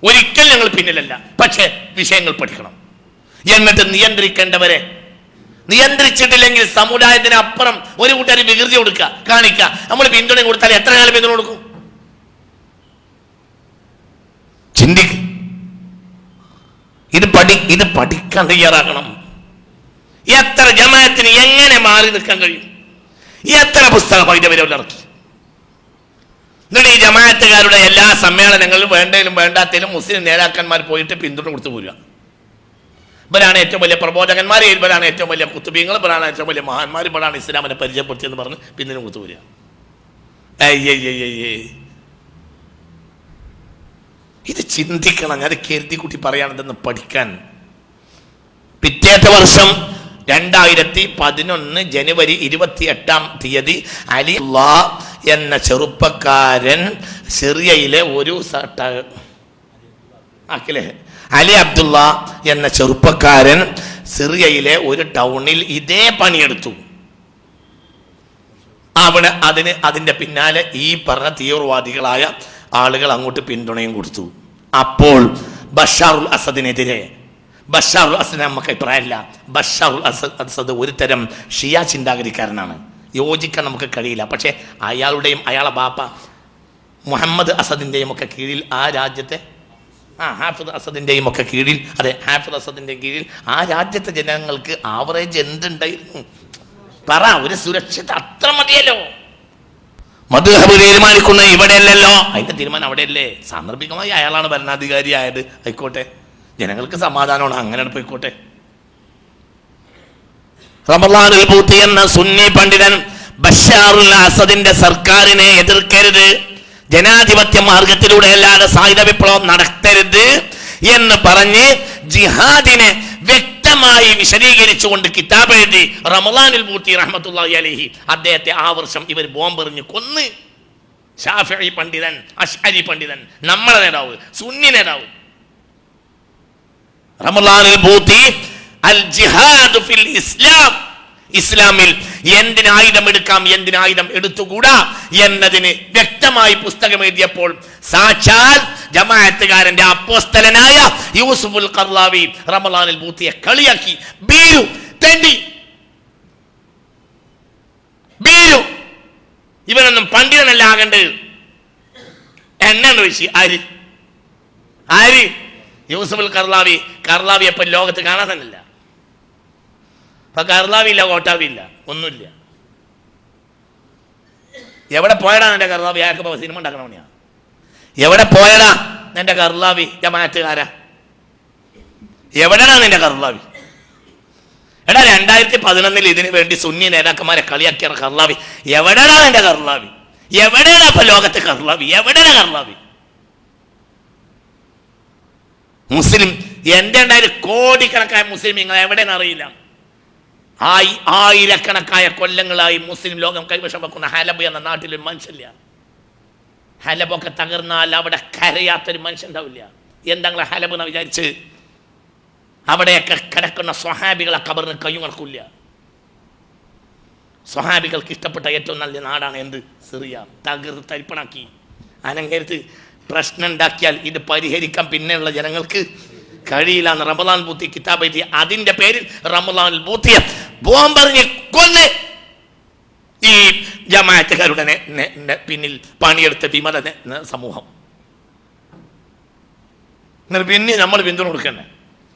ഒരിക്കൽ ഞങ്ങൾ പിന്നിലല്ല. പക്ഷേ വിഷയങ്ങൾ പഠിക്കണം. എന്നിട്ട് നിയന്ത്രിക്കേണ്ടവരെ നിയന്ത്രിച്ചിട്ടില്ലെങ്കിൽ സമുദായത്തിനപ്പുറം ഒരു കൂട്ടർ വികൃതി കൊടുക്കുക, കാണിക്കുക. നമ്മൾ പിന്തുണ കൊടുത്താൽ എത്ര കാലം പിന്തുണ കൊടുക്കും? ചിന്തിക്ക്. ഇത് പഠിക്കാൻ തയ്യാറാകണം. എത്ര ജമാഅത്തിന് എങ്ങനെ മാറി നിൽക്കാൻ കഴിയും? എത്ര പുസ്തകം അതിന്റെ വരെ ഇറക്കി. എന്നിട്ട് ഈ ജമാഅത്തുകാരുടെ എല്ലാ സമ്മേളനങ്ങളിലും വേണ്ടതിലും വേണ്ടാത്തതിലും മുസ്ലിം നേതാക്കന്മാർ പോയിട്ട് പിന്തുണ കൊടുത്തു പോരുക. ഇവരാണ് ഏറ്റവും വലിയ പ്രബോധകന്മാർ, ഇവരാണ് ഏറ്റവും വലിയ കുത്തുബീങ്ങൾ, ഇവരാണ് ഏറ്റവും വലിയ മഹാന്മാർ, ഇവരാണ് ഇസ്ലാമിനെ പരിചയപ്പെടുത്തിയെന്ന് പറഞ്ഞ് പിന്തുണ കൊടുത്തു പോരുക. ഇത് ചിന്തിക്കണം. ഞാൻ കരുതി കൂട്ടി പറയാണെന്ന് പഠിക്കാൻ. പിറ്റേത്തെ വർഷം 2011 ജനുവരി 28 അലി എന്ന ചെറുപ്പക്കാരൻ സിറിയയിലെ ഒരു അലി അബ്ദുള്ള എന്ന ചെറുപ്പക്കാരൻ സിറിയയിലെ ഒരു ടൗണിൽ ഇതേ പണിയെടുത്തു. അതിന്റെ പിന്നാലെ ഈ പറഞ്ഞ തീവ്രവാദികളായ ആളുകൾ അങ്ങോട്ട് പിന്തുണയും കൊടുത്തു. അപ്പോൾ ബഷാറുൽ അസദിനെതിരെ, ബഷാറുൽ അസദ് നമുക്ക് അഭിപ്രായമില്ല, ബഷാറുൽ അസദ് ഒരു തരം ഷിയ ചിന്താഗതിക്കാരനാണ്, യോജിക്കാൻ നമുക്ക് കഴിയില്ല. പക്ഷേ അയാളുടെയും അയാളെ ബാപ്പ മുഹമ്മദ് അസദിൻ്റെയും ഒക്കെ കീഴിൽ ആ രാജ്യത്തെ ഹാഫിദ് അസദിൻ്റെയും ഒക്കെ കീഴിൽ, അതെ ഹാഫിദ് അസദിൻ്റെ കീഴിൽ ആ രാജ്യത്തെ ജനങ്ങൾക്ക് ആവറേജ് എന്തുണ്ടായിരുന്നു പറ? ഒരു സുരക്ഷിത അത്ര മതിയല്ലോ. മദ്ഹബ് തീരുമാനിക്കുന്നത് ഇവിടെയല്ലല്ലോ, അതിന്റെ തീരുമാനം അവിടെയല്ലേ. സാന്ദർഭികമായി അയാളാണ് ഭരണാധികാരി ആയത്, ആയിക്കോട്ടെ, ജനങ്ങൾക്ക് സമാധാനമാണ്, അങ്ങനെ പോയിക്കോട്ടെ. റമളാനുൽ ബൂത്തി എന്ന സുന്നി പണ്ഡിതൻ ബഷാറുൽ അസദിന്റെ സർക്കാരിനെ എതിർക്കരുത്, ജനാധിപത്യ മാർഗത്തിലൂടെ അല്ലാതെ സായുധ വിപ്ലവം നടത്തരുത് എന്ന് പറഞ്ഞ് ജിഹാദിനെ വ്യക്തമായി വിശദീകരിച്ചുകൊണ്ട് കിതാബ് എഴുതി റമളാനുൽ ബൂത്തി റഹ്മത്തുള്ളാഹി അലൈഹി. അദ്ദേഹത്തെ ആ വർഷം ഇവർ ബോംബെറിഞ്ഞ് കൊന്ന്. ശാഫിഈ പണ്ഡിതൻ, അശ്അരി പണ്ഡിതൻ, നമ്മളെ നേതാവ്, സുന്നി നേതാവ്. റമളാനുൽ ബൂത്തി അൽ ജിഹാദ് ഫിൽ ഇസ്ലാം, ഇസ്ലാമിൽ എന്തിനായുധം എടുക്കാം, എന്തിനായുധം എടുത്തുകൂടാ എന്നതിന് വ്യക്തമായി പുസ്തകം എഴുതിയപ്പോൾ സാക്ഷാൽ ജമാഅത്തുകാരന്റെ അപ്പോസ്തലനായ യൂസുഫുൽ ഖർളാവി റമളാനുൽ ബൂത്തിയെ കളിയാക്കി. ബീരു തെണ്ടി, ബീരു, ഇവനൊന്നും പണ്ഡിതനല്ല ആകേണ്ടത് എന്നാണ് വിഷയം. ആര് യൂസുഫുൽ ഖർളാവി. ഖർളാവി എപ്പോൾ ലോകത്ത് കാണാൻ തന്നെയില്ല. അപ്പൊ കർലാവില്ല, കോട്ടാവില്ല, ഒന്നുമില്ല. എവിടെ പോയടാ എന്റെ കർലാവി? ആർക്കിപ്പോ സിനിമ ഉണ്ടാക്കണ പണിയാ. എവിടെ പോയടാ എന്റെ കർലാവി? ജമാഅത്തുകാരാ, എവിടെയാണ് നിന്റെ കർലാവി? എടാ 2011 ഇതിനു വേണ്ടി സുന്നി നേതാക്കന്മാരെ കളിയാക്കിയ കർലാവി എവിടെയാണ് നിന്റെ കർലാവി? എവിടെയാണ് ഇപ്പൊ ലോകത്തെ കർലാവി? എവിടെയാണ് കർലാവി? മുസ്ലിം എന്റെ ഉണ്ടായാലും കോടിക്കണക്കായ മുസ്ലിം നിങ്ങൾ എവിടെയെന്ന് അറിയില്ല. ആയിരക്കണക്കായ കൊല്ലങ്ങളായി മുസ്ലിം ലോകം കൈവശം വെക്കുന്ന ഹലബ് എന്ന നാട്ടിലൊരു മനുഷ്യല്ല. ഹലബൊക്കെ തകർന്നാൽ അവിടെ കരയാത്തൊരു മനുഷ്യൻ ഉണ്ടാവില്ല. എന്താ ഹലബ് എന്ന് വിചാരിച്ച് അവിടെയൊക്കെ കിടക്കുന്ന സ്വഹാബികളെ കബറിന് കയ്യും കണക്കില്ല. സ്വഹാബികൾക്ക് ഇഷ്ടപ്പെട്ട ഏറ്റവും നല്ല നാടാണ് എന്ത്? സിറിയ. തരിപ്പണാക്കി അനങ്ങരുത്. പ്രശ്നം ഉണ്ടാക്കിയാൽ ഇത് പരിഹരിക്കാൻ പിന്നെയുള്ള ജനങ്ങൾക്ക് കഴിയില്ല എന്ന് റമദാൻ പൂത്തി കിതാബ് എഴുതി അതിന്റെ പേരിൽ റമദാനിൽ പൂത്തിയ ബോംബെറിഞ്ഞ് കൊന്ന് ഈ ജമാഅത്തുകാരുടെ പിന്നിൽ പണിയെടുത്ത വിമത സമൂഹം. പിന്നെ നമ്മൾ പിന്തുണ കൊടുക്കണ്ടേ?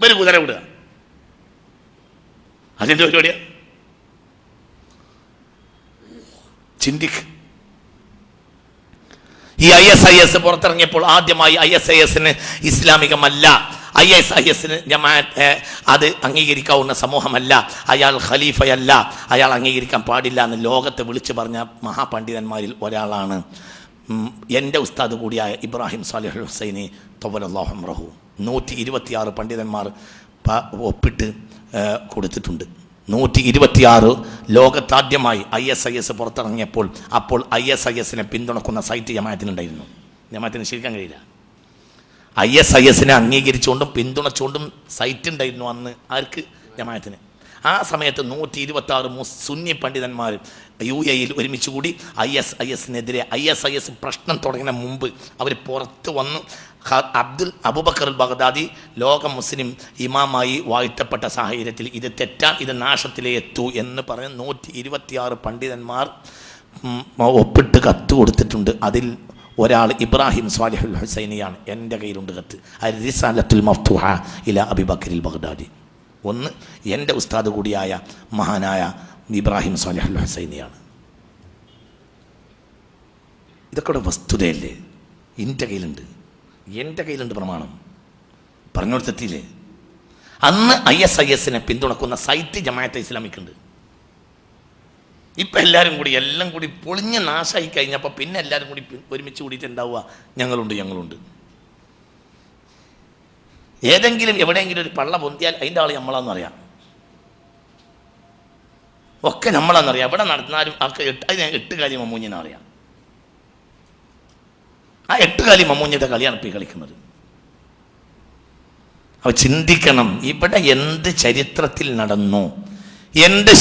ഒരു കുതിര വിടുക, അതിന്റെ പരിപാടിയാ. ചിന്തിക്ക്. ഈ ISIS പുറത്തിറങ്ങിയപ്പോൾ ആദ്യമായി ISISന് ഇസ്ലാമികമല്ല, ISISന് ജമാഅത്ത് അത് അംഗീകരിക്കാവുന്ന സമൂഹമല്ല, അയാൾ ഖലീഫയല്ല, അയാൾ അംഗീകരിക്കാൻ പാടില്ല എന്ന് ലോകത്തെ വിളിച്ചു പറഞ്ഞ മഹാപണ്ഡിതന്മാരിൽ ഒരാളാണ് എൻ്റെ ഉസ്താദ് കൂടിയായ ഇബ്രാഹിം സാലിഹ് ഹുസൈനി തൊവ്വലല്ലാഹു അംറഹു. 126 പണ്ഡിതന്മാർ ഒപ്പിട്ട് കൊടുത്തിട്ടുണ്ട്. 126 ലോകത്താദ്യമായി ISIS പുറത്തിറങ്ങിയപ്പോൾ അപ്പോൾ ISISനെ പിന്തുണക്കുന്ന സൈറ്റ് ജമാഅത്തിനുണ്ടായിരുന്നു. ജമാഅത്തിന് ശരിക്കാൻ കഴിയില്ല. ISISനെ അംഗീകരിച്ചുകൊണ്ടും പിന്തുണച്ചുകൊണ്ടും സൈറ്റ് ഉണ്ടായിരുന്നു അന്ന്. ആർക്ക്? ജമാഅത്തിന്. ആ സമയത്ത് 126 സുന്നി പണ്ഡിതന്മാർ UAE ഒരുമിച്ച് കൂടി ISISനെതിരെ ISIS പ്രശ്നം തുടങ്ങുന്ന മുമ്പ് അവർ പുറത്ത് വന്ന് അബൂബക്കർ ബഗ്ദാദി ലോക മുസ്ലിം ഇമാമായി വാഴ്ത്തപ്പെട്ട സാഹചര്യത്തിൽ ഇത് തെറ്റാൻ, ഇത് നാശത്തിലേ എത്തൂ എന്ന് പറഞ്ഞ് 126 പണ്ഡിതന്മാർ ഒപ്പിട്ട് കത്ത് കൊടുത്തിട്ടുണ്ട്. അതിൽ ഒരാൾ ഇബ്രാഹിം സാലിഹുൽ ഹുസൈനിയാണ്. എൻ്റെ കയ്യിലുണ്ട് കത്ത്. അർ-റിസാലത്തുൽ മഫ്തൂഹ ഇലാ അബൂബക്കറിൽ ബഗ്ദാദി. ഒന്ന് എൻ്റെ ഉസ്താദ് കൂടിയായ മഹാനായ ഇബ്രാഹിം സാലിഹുൽ ഹുസൈനിയാണ്. ഇതൊക്കെ വസ്തുതയല്ലേ? എൻ്റെ കയ്യിലുണ്ട് പ്രമാണം. പറഞ്ഞോട് തെറ്റിയില്ലേ? അന്ന് ISISനെ പിന്തുണക്കുന്ന സൈറ്റ് ജമാഅത്തെ ഇസ്ലാമിക്കുണ്ട്. ഇപ്പം എല്ലാം കൂടി പൊളിഞ്ഞ് നാശമായി കഴിഞ്ഞപ്പോൾ പിന്നെ എല്ലാവരും കൂടി ഒരുമിച്ച് കൂടിയിട്ട് ഉണ്ടാവുക ഞങ്ങളുണ്ട്. ഏതെങ്കിലും എവിടെയെങ്കിലും ഒരു പള്ള പൊന്തിയാൽ അതിൻ്റെ ആൾ നമ്മളാണെന്നറിയാം, ഒക്കെ നമ്മളാണെന്നറിയാം. എവിടെ നടന്നാലും അതിന് 8 കാലി മമ്മൂഞ്ഞിനറിയാം. ആ 8 കാലി മമ്മൂഞ്ഞിയുടെ കളിയാണ് ഇപ്പോൾ ഈ കളിക്കുന്നത്. അപ്പോൾ ചിന്തിക്കണം, ഇവിടെ എന്ത് ചരിത്രത്തിൽ നടന്നു, എന്ത്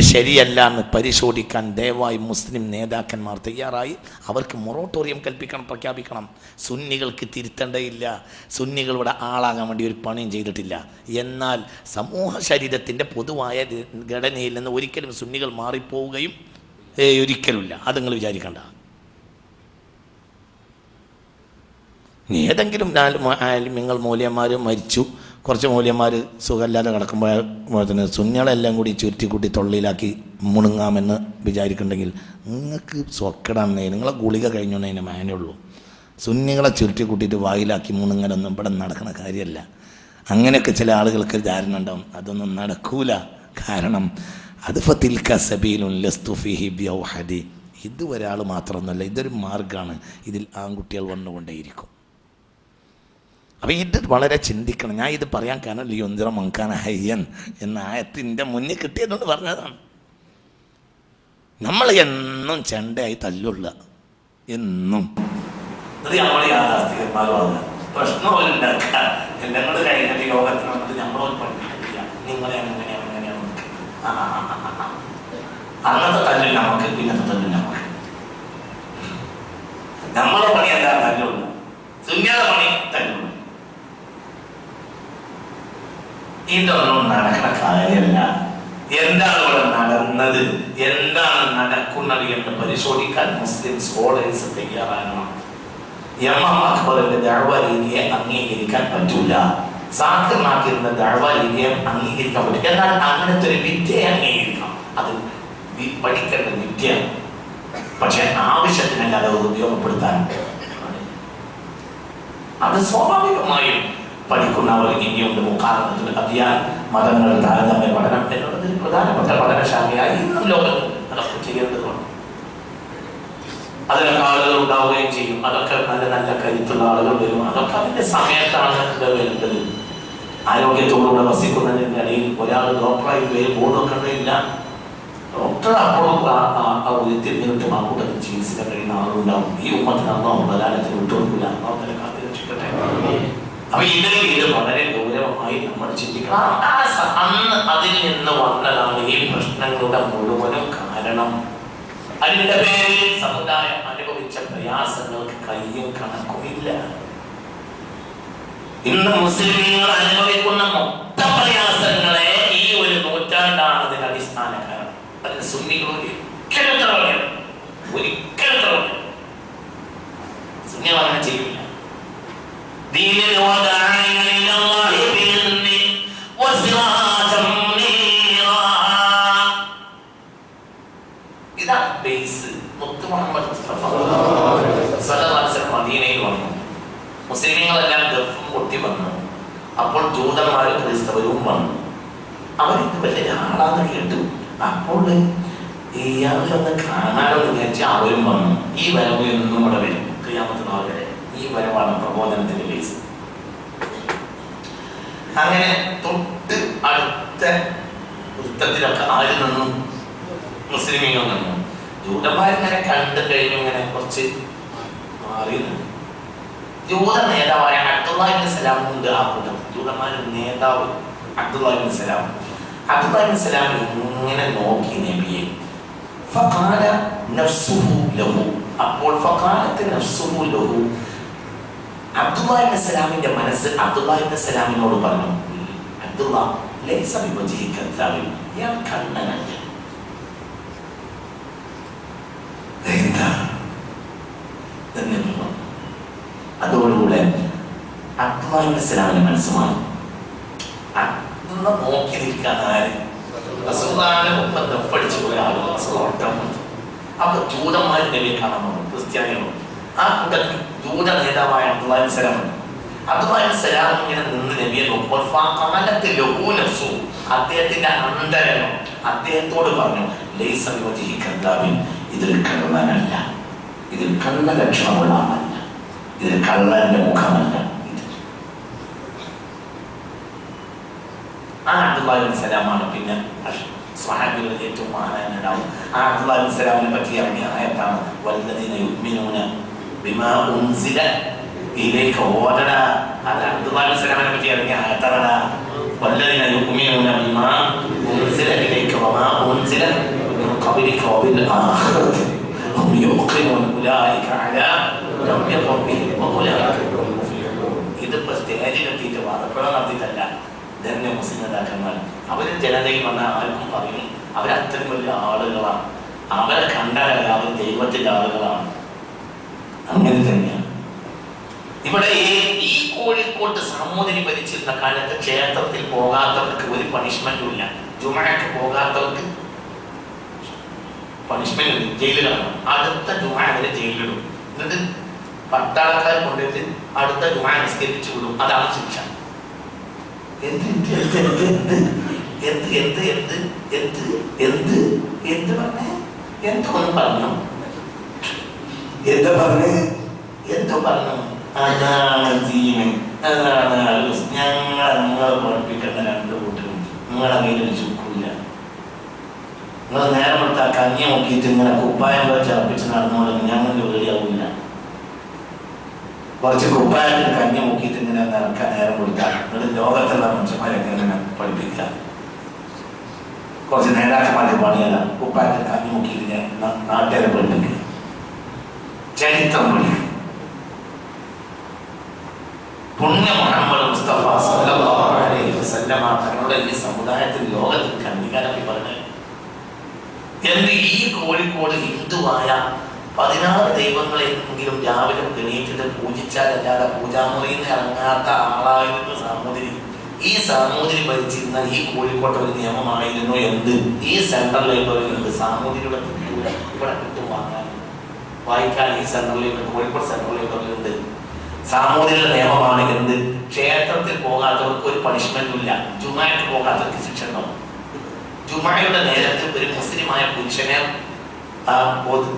ശരിയല്ല എന്ന് പരിശോധിക്കാൻ ദയവായി മുസ്ലിം നേതാക്കന്മാർ തയ്യാറായി അവർക്ക് മൊറട്ടോറിയം പ്രഖ്യാപിക്കണം. സുന്നികൾക്ക് തിരുത്തേണ്ടയില്ല, സുന്നികളുടെ ആളാകാൻ വേണ്ടി ഒരു പണിയും ചെയ്തിട്ടില്ല. എന്നാൽ സമൂഹ ശരീരത്തിൻ്റെ പൊതുവായ ഘടനയിൽ നിന്ന് ഒരിക്കലും സുന്നികൾ മാറിപ്പോവുകയും ഒരിക്കലുമില്ല. അത് നിങ്ങൾ വിചാരിക്കണ്ട. ഏതെങ്കിലും നിങ്ങൾ മൂല്യന്മാർ മരിച്ചു, കുറച്ച് മൂല്യന്മാർ സുഖമില്ലാതെ കിടക്കുമ്പോൾ സുന്നികളെല്ലാം കൂടി ചുരുട്ടിക്കൂട്ടി തൊള്ളിയിലാക്കി മുണുങ്ങാമെന്ന് വിചാരിക്കുന്നുണ്ടെങ്കിൽ നിങ്ങൾക്ക് സ്വക്കടാന്നേ, നിങ്ങളെ ഗുളിക കഴിഞ്ഞോണ്ടതിന് മാനുള്ളൂ. സുന്നികളെ ചുരുട്ടിക്കൂട്ടിയിട്ട് വായിലാക്കി മുണുങ്ങലൊന്നും ഇവിടെ നടക്കുന്ന കാര്യമല്ല. അങ്ങനെയൊക്കെ ചില ആളുകൾക്ക് ധാരണ ഉണ്ടാവും. അതൊന്നും നടക്കൂല. കാരണം അത് ഫതിൽക സബീലുൻ ലസ്തു ഫീഹി ബിഔഹദി. ഇത് ഒരാൾ മാത്രമൊന്നുമല്ല, ഇതൊരു മാർഗ്ഗമാണ്. ഇതിൽ ആൺകുട്ടികൾ വന്നുകൊണ്ടേയിരിക്കും. അപ്പോൾ ഇത് വളരെ ചിന്തിക്കണം. ഞാൻ ഇത് പറയാൻ കാരണം ലിയുൻദിറ മൻകാന ഹയ്യൻ എന്ന ആയത്തിൻ്റെ മുന്നിൽ കിട്ടിയതുകൊണ്ട് പറഞ്ഞതാണ്. നമ്മൾ എന്നും ചെണ്ടയായി തല്ലുള്ള എന്നും നമ്മൾ യാഥാസ്ഥികന്മാരും പ്രശ്നമില്ലാത്ത ഞങ്ങളുടെ കഴിഞ്ഞ യോഗത്തിന് വന്നിട്ട് നമ്മളോട് പഠിപ്പിക്കില്ല നിങ്ങളെയാണ് എങ്ങനെയാണ് അന്നത്തെ തല്ലിൽ നമുക്ക്, പിന്നത്തെ തല്ലിൽ നമുക്ക്. നമ്മളെ പണി എന്താ? തല്ലുള്ള. സുന്നിയുടെ പണി തല്ലുള്ള. ഇതൊന്നും നടക്കുന്ന കാര്യമല്ല. എന്താണ് ഇവിടെ നടന്നത്, എന്താണ് നടക്കുന്നത് എന്ന് പരിശോധിക്കാൻ മുസ്ലിം സ്കോളേഴ്സ് തയ്യാറാകണം. ഇമാം അക്ബറിന്റെ ദഅവ രീതിയെ അംഗീകരിക്കാൻ പറ്റൂല, സാക്കിർ നാക്കിറിന്റെ ദഅവ രീതിയെ അംഗീകരിക്കാൻ പറ്റും. എന്നാൽ അങ്ങനത്തെ ഒരു വിദ്യയെ അംഗീകരിക്കാം. അത് പഠിക്കേണ്ട വിദ്യ, പക്ഷെ ആവശ്യത്തിനല്ലാതെ ഉപയോഗപ്പെടുത്താൻ അത് സ്വാഭാവികമായും പഠിക്കുന്നവർ ഇനിയുണ്ട്. മുഖാന്തരത്തിൽ അധ്യാൻ മതങ്ങൾ താരതമ്യ പഠനം എന്നുള്ളതിൽ പ്രധാനപ്പെട്ട പഠനശാലയായി ഇന്നും ലോകത്ത് അതൊക്കെ ചെയ്യേണ്ടതുണ്ട്. അതിനൊക്കെ ആളുകൾ ഉണ്ടാവുകയും ചെയ്യും. അതൊക്കെ നല്ല നല്ല കരുത്തുള്ള ആളുകൾ വരും. അതൊക്കെ അതിന്റെ സമയത്താണ് വരുന്നത്. ആരോഗ്യത്തോടുകൂടെ വസിക്കുന്നതിൻ്റെ ഇടയിൽ ഒരാൾ ഡോക്ടറായി പേര് ബോധമൊക്കെയില്ല, ഡോക്ടർ അപ്പോഴും തിരിഞ്ഞിട്ടും ആ കൂട്ടത്തിൽ ചികിത്സിക്കാൻ കഴിയുന്ന ആളുണ്ടാവും. ഈ ഉമ്മത്തിനോ പ്രധാനത്തിന് വിട്ടുകൊടുക്കില്ല. കാത്തിരക്ഷിക്കട്ടെ. അപ്പൊ ഇത് വളരെ ഗൗരവമായി നമ്മൾ ചിന്തിക്കണം. അന്ന് അതിൽ നിന്ന് വന്നതാണ് ഈ പ്രശ്നങ്ങളുടെ മുഴുവനും കാരണം. അതിന്റെ പേരിൽ സമുദായം അനുഭവിച്ച പ്രയാസങ്ങൾക്ക് കയ്യും കണക്കുമില്ല. ഇന്ന് മുസ്ലിമീങ്ങൾ അനുഭവിക്കുന്ന മൊത്തം പ്രയാസങ്ങളെ ഈ ഒരു നൂറ്റാണ്ടാണ് അതിന്റെ അടിസ്ഥാന കാരണം. അതിന് സുന്നികൾ ഒരിക്കലും സുന്നികൾ അങ്ങനെ ചെയ്യില്ല. ഇതാണ് ബേസ്. മുത്ത് മുഹമ്മദ് മുസ്തഫ മദീനയിൽ വന്നു. മുസ്ലിമീങ്ങളെല്ലാം ഗൾഫും പൊട്ടി വന്നു. അപ്പോൾ ജൂതന്മാരും ക്രൈസ്തവരും വന്നു. അവരിത് വലിയ ആളാന്ന് കേട്ടു. അപ്പോൾ ഇയാളൊന്ന് കാണാനെന്ന് വിചാരിച്ച് അവരും വന്നു. ഈ വരവ് എന്നും ഇവിടെ വരും. ഖിയാമത്ത് നാൾ വരെ ഈ വരവാണ് പ്രബോധനത്തിന്റെ ബേസ്. അങ്ങനെ തൊട്ട് അടുത്ത വൃത്തത്തിലൊക്കെ ആര് നിന്നു? മുസ്ലിമീങ്ങൾ നിന്നു. ജൂതന്മാരിങ്ങനെ കണ്ടു കഴിഞ്ഞു. ഇങ്ങനെ കുറച്ച് മാറി നിന്നു. ജൂത നേതാവായ അബ്ദുല്ലാഹി ഇബ്നു സലാം ഉണ്ട് ആ കൂട്ടത്തിൽ. ജൂതന്മാരുടെ നേതാവ് അബ്ദുല്ലാഹി ഇബ്നു സലാം. അബ്ദുല്ലാഹി ഇബ്നു സലാം ഇങ്ങനെ നോക്കി നബിയെ. ഫഖാല നഫ്സുഹു ലഹു. അപ്പോൾ ഫഖാലത്ത് നഫ്സുഹു ലഹു. അബ്ദുല്ലാഹി ഇബ്നു സലാമിന്റെ മനസ്സ് അബ്ദുല്ലാഹി ഇബ്നു സലാമിനോട് പറഞ്ഞു, അബ്ദുല്ലാഹ് ലൈസ ബിവജ്ഹിക കദ്ദാബിൻ. യാ കണ്ണനല്ല. എന്താ അതോടുകൂടെ അബ്ദുല്ലാഹി ഇബ്നു സലാമിന്റെ മനസ്സ് മാറി. നോക്കി നിൽക്കാൻ ആര്? റസൂലുള്ളാഹിന്റെ ഒപ്പം ദഫടിച്ചു പോയ ആളുകൾ. അപ്പൊ ജൂതന്മാർ നബിയെ കാണാൻ വന്നു, ക്രിസ്ത്യാനികളും. ആ കൂട്ടത്തിൽ ജൂത നേതാവായ അബ്ദുല്ലാഹി ഇബ്നു സലാം. അബ്ദുല്ലാഹി ഇബ്നു സലാം ഇങ്ങനെ നിന്ന് നബിയെ നോക്കുമ്പോൾ അദ്ദേഹത്തിന്റെ അന്തരംഗം അദ്ദേഹത്തോട് പറഞ്ഞു, ലൈസ ബിവജ്ഹിക കദ്ദാബിൻ. ഇതൊരു കള്ളനല്ല, ഇതിൽ കള്ള ലക്ഷണമുള്ള ആളല്ല, ഇതിൽ കള്ളന്റെ മുഖമല്ല. ആ അബ്ദുല്ലാഹി ഇബ്നു സലാമാണ് പിന്നെ സ്വഹാബികളിൽ ഏറ്റവും മഹാനായിട്ടുണ്ടാവും. ആ അബ്ദുല്ലാഹി ഇബ്നു സലാമിനെ പറ്റി ഇറങ്ങിയ ആയത്താണ് വല്ലദീന യുഅ്മിനൂന ബിമാ ഉൻസില ഇലൈക. ഓടട, അത് അബ്ദുല്ലാഹി ഇബ്നു സലാമിനെ പറ്റി ഇറങ്ങിയ ആയത്താണ് വല്ലദീന യുഅ്മിനൂന ബിമാ ഉൻസില ഇലൈക വമാ ഉൻസില മിൻ ഖബ്ലിക വബിൽ ആഖിറതി ഹും യുഖിനൂന ഉലൈക അലാ റബ്ബി റബ്ബിഹിം വഉലൈക ഹുമുൽ മുഫ്ലിഹൂൻ. ഇത് സ്റ്റേജിലെത്തിയിട്ട് വാദപ്രയോഗം നടത്തിയിട്ടല്ല. ധന്യ മുസ്ലിം നേതാക്കന്മാർ അവര് ജനതയിൽ വന്ന ആർക്കും പറയും അവരത്രയും വലിയ ആളുകളാണ്. അവരെ കണ്ടാൽ അവർ ദൈവത്തിന്റെ ആളുകളാണ്. അങ്ങനെ തന്നെയാണ് ഇവിടെ ഈ കോഴിക്കോട്ട് സാമൂതിരി ഭരിച്ചിരുന്ന കാലത്ത് ക്ഷേത്രത്തിൽ പോകാത്തവർക്ക് ഒരു പണിഷ്മെന്റും ഇല്ല. ജുമഅക്ക് പോകാത്തവർക്ക് പണിഷ്മെന്റ് ഉണ്ട്, ജയിലിലാണ്. അടുത്ത ജുമഅ വരെ ജയിലിലിടും. എന്നിട്ട് പട്ടാളക്കാർ കൊണ്ടുപോയിട്ട് അടുത്ത ജുമഅ നിസ്കരിച്ചു വിടും. അതാണ് ശിക്ഷ. അതാണ് ജീവൻ, അതാണ് ഞങ്ങളെ പഠിപ്പിക്കേണ്ട രണ്ടു കൂട്ടരും. നിങ്ങളെ കയ്യിൽ ചുക്കില്ല. നിങ്ങൾ നേരം എടുത്താ കഞ്ഞി നോക്കിയിട്ട് ഇങ്ങനെ കുപ്പായം വെച്ച് അർപ്പിച്ച് നടന്നോളൂ. ഞങ്ങൾക്ക് പേടിയാവില്ല. കുറച്ച് കുപ്പായത്തിന് കഞ്ഞി നോക്കിയിട്ട് ഇങ്ങനെ നടക്കാൻ നേരം കൊടുത്താൽ എന്നിട്ട് ലോകത്തുള്ള മനുഷ്യന്മാരൊക്കെ ഇങ്ങനെ പഠിപ്പിക്കുക. കുറച്ച് നേതാക്കന്മാർക്ക് പണിയല്ല, കുപ്പായത്തിന് കഞ്ഞി നോക്കിയിട്ട് നാട്ടുകാരെ പഠിപ്പിക്കുക, ചരിത്രം പഠിക്കുക. പുണ്യ മുഹമ്മദ് മുസ്തഫ സല്ലല്ലാഹു അലൈഹി വസല്ലമ തങ്ങളുടെ ഈ സമുദായത്തിൽ ലോകത്തിൽ അംഗീകാരം പറഞ്ഞു. എന്ന് ഈ കോഴിക്കോട് ഹിന്ദുവായ 16 ദൈവങ്ങളെങ്കിലും രാവിലെ എണീറ്റിട്ട് പൂജിച്ചാലല്ലാതെ പൂജാമുറിയിൽ നിന്ന് ഇറങ്ങാത്ത ആളായിരുന്നു സാമൂതിരി. ഈ സാമൂതിരി ഭരിച്ചിരുന്ന ഈ കോഴിക്കോട്ടെ ഒരു നിയമമായിരുന്നു എന്ത്? ഈ സെൻട്രൽ ലൈബ്രറിയിലുണ്ട് സാമൂതിരിയുടെ ഇവിടെ കിട്ടും വാങ്ങാൻ വായിക്കാൻ. ഈ സെൻട്രൽ ലൈബ്രറി കോഴിക്കോട് സെൻട്രൽ ലൈബ്രറിയിലുണ്ട്. സാമൂതിരിയുടെ നിയമമാണ് എന്ത്? ക്ഷേത്രത്തിൽ പോകാത്തവർക്ക് ഒരു പണിഷ്മെന്റും ഇല്ല. ജുമഅക്ക് പോകാത്തവർക്ക് ശിക്ഷ ഉണ്ടാവും. ജുമഅയുടെ നേരത്ത് ഒരു മുസ്ലിമായ പുരുഷനെ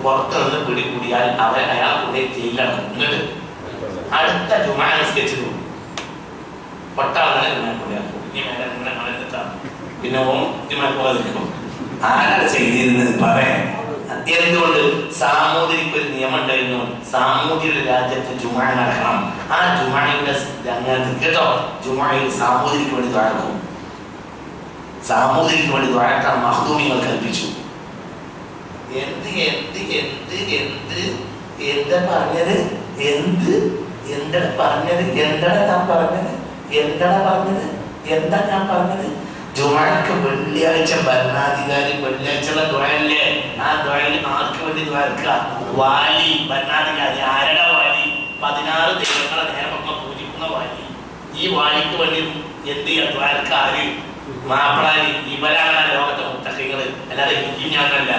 പുറത്തു നിന്ന് പിടികൂടിയാൽ അയാൾ കൂടെ ജയിലാണ്. എന്നിട്ട് അടുത്ത ജുമഅ നിസ്കരിച്ചു പട്ടാളങ്ങളെ പിന്നെ ആരാണ് ചെയ്തിരുന്നത് പറയാൻ. എന്തുകൊണ്ട്? സാമൂതിരിക്ക് ഒരു നിയമം ഉണ്ടായിരുന്നു. സാമൂതിരിയുടെ രാജ്യത്ത് ജുമഅ നടക്കണം. ആ ജുമഅയുടെ രംഗത്ത് കേട്ടോ, ജുമഅയിൽ സാമൂതിരിക്ക് വേണ്ടി ദ്വാരക്കും. സാമൂതിരിക്ക് വേണ്ടി ദ്വാരക്കാൻ മഖ്ദൂമികൾ കൽപ്പിച്ചു. എന്ത് എന്ത് എന്ത് എന്ത് എന്താ പറഞ്ഞത്? എന്ത് എന്താണ് പറഞ്ഞത്? എന്താണ് ഞാൻ പറഞ്ഞത്? എന്താ ഞാൻ പറഞ്ഞത്? ജുമാക്ക് വെള്ളിയാഴ്ച ഭരണാധികാരി വെള്ളിയാഴ്ചയുള്ള ദ്വയല്ലേ? ആ ദ്വയൽ ആർക്ക് വേണ്ടി ദ്വയക്ക? വാലി, ഭരണാധികാരി. ആരുടെ വാലി? 16 ദൈവങ്ങളെ നേരം പൂജിക്കുന്ന വാലി. ഈ വാലിക്ക് വേണ്ടി എന്ത് ചെയ്യാൻ ദ്വയക്ക? ആര്? മാപ്പിളാരി. ഇവരാണ് ലോകത്തെ മുത്തഖികള്, അല്ലാതെ ഈ ഞാനല്ല.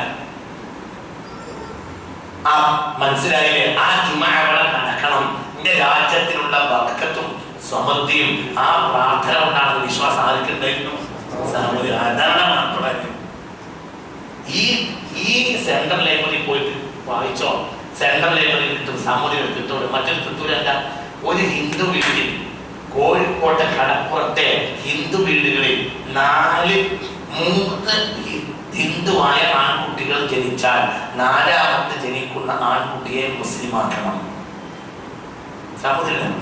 ആ മനസ്സിലായില്ലേ? ആ ജുമാ അവിടെ നടക്കണം. എന്റെ രാജ്യത്തിനുള്ള ബർക്കത്തും സമൃദ്ധിയും ആ പ്രാർത്ഥന കൊണ്ടാണെന്ന് വിശ്വാസം ആർക്കുണ്ടായിരുന്നു? അതാണ് മാപ്പിളാരി. ഈ സെൻട്രൽ ലൈബ്രറി പോയിട്ട് വായിച്ചോ. സെൻട്രൽ ലൈബ്രറി കിട്ടും, സമ്മതി കിട്ടും. മറ്റൊരു കിട്ടൂല. എന്താ? ഒരു ഹിന്ദു വീട്ടിൽ, കോഴിക്കോട്ടെ കടപ്പുറത്തെ ഹിന്ദു വീടുകളിൽ 3 ഹിന്ദുവായ ആൺകുട്ടികൾ ജനിച്ചാൽ 4ാമത്തെ ജനിക്കുന്ന ആൺകുട്ടിയെ മുസ്ലിമാക്കണം. സമുദ്രം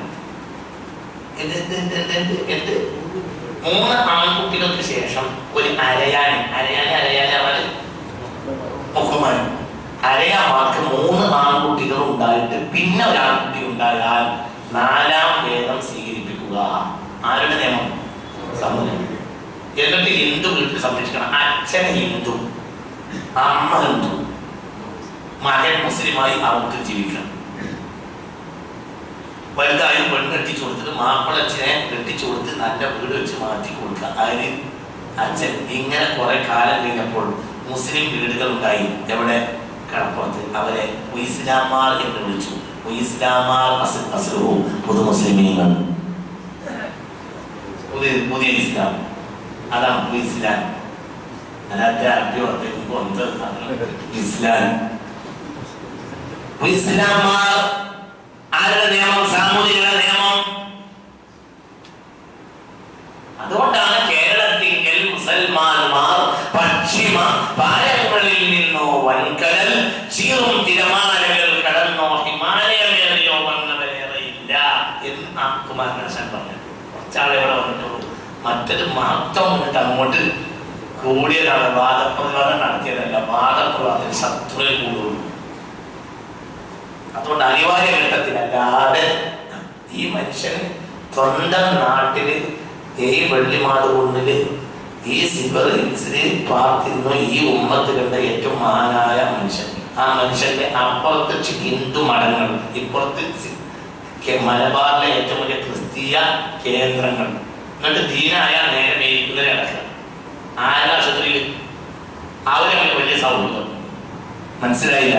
3 ആൺകുട്ടികൾക്ക് ശേഷം ഒരു അരയാന് മുഖമായി അരയാമാർക്ക് 3 ആൺകുട്ടികൾ ഉണ്ടായിട്ട് പിന്നെ ഒരു ആൺകുട്ടി ഉണ്ടായാൽ 4ാം വേദം സ്വീകരിപ്പിക്കുക. ആരുടെ നിയമം? സമുദ്രം. എന്നിട്ട് ഹിന്ദു വീട്ടിൽ സംരക്ഷിക്കണം. അച്ഛന് ഹിന്ദു, അമ്മ ഹിന്ദു, മകൻ മുസ്ലിമായി അവർക്ക് ജീവിക്കണം. വലുതായി പെണ്ണ് കെട്ടിച്ചു കൊടുത്തിട്ട് മാപ്പിളച്ചനെ കെട്ടിച്ചു കൊടുത്ത് നല്ല വീട് വെച്ച് മാറ്റി കൊടുക്കുക. അതിന് അച്ഛൻ. ഇങ്ങനെ കുറെ കാലം കഴിഞ്ഞപ്പോൾ മുസ്ലിം വീടുകൾ ഉണ്ടായി. എവിടെ? കടപ്പുറത്ത്. അവരെ ഉയിസ്ലാമാർ എന്ന് വിളിച്ചു. ഉയിസ്ലാമാർ പുതു മുസ്ലിമീങ്ങൾ, പുതിയ ഇസ്ലാം. അതാണ് ഇസ്ലാം. ഇസ്ലാമാർ ആരുടെ നിയമം? സാമൂഹിക നിയമം. അതുകൊണ്ടാണ് കേരളത്തിൽ മുസൽമാന്മാർ പശ്ചിമ പാലങ്ങളിൽ നിന്നോ വൻകടൽ ചീറും തിരമാലകൾ കടന്നോ ഹിമാലയമേറിയോ വന്നവരേറെയില്ല എന്ന് കുമാരനാശാൻ പറഞ്ഞത്. കുറച്ചാളെ ഇവിടെ വന്നിട്ടുള്ളൂ. മറ്റൊരു മഹത്വം വന്നിട്ട് അങ്ങോട്ട് കൂടിയതാണ്. വാദപ്രതിവാദം നടത്തിയതല്ല. വാദപ്രതിവാദത്തിന് ശത്രുവേ കൂടുള്ളൂ. അതുകൊണ്ട് അനിവാര്യ ഘട്ടത്തിലല്ലാതെ ഈ മനുഷ്യന് സ്വന്തം നാട്ടില് ഈ വെള്ളിമാട് കൊണ്ടില് ഈ സിബർ ഹിൽസില് പാർത്തിരുന്നു ഈ ഉമ്മത്ത് കണ്ട ഏറ്റവും മഹാനായ മനുഷ്യൻ. ആ മനുഷ്യന്റെ അപ്പുറത്ത് ഹിന്ദു മഠങ്ങൾ, ഇപ്പുറത്ത് മലബാറിലെ ഏറ്റവും വലിയ ക്രിസ്തീയ കേന്ദ്രങ്ങൾ. എന്നിട്ട് ദീനായ നേരെ മേരിക്കുന്നതിനെ അടക്കുക. ആരാശുപത്രിയിൽ അവരെ വലിയ സൗഹൃദം. മനസ്സിലായില്ല?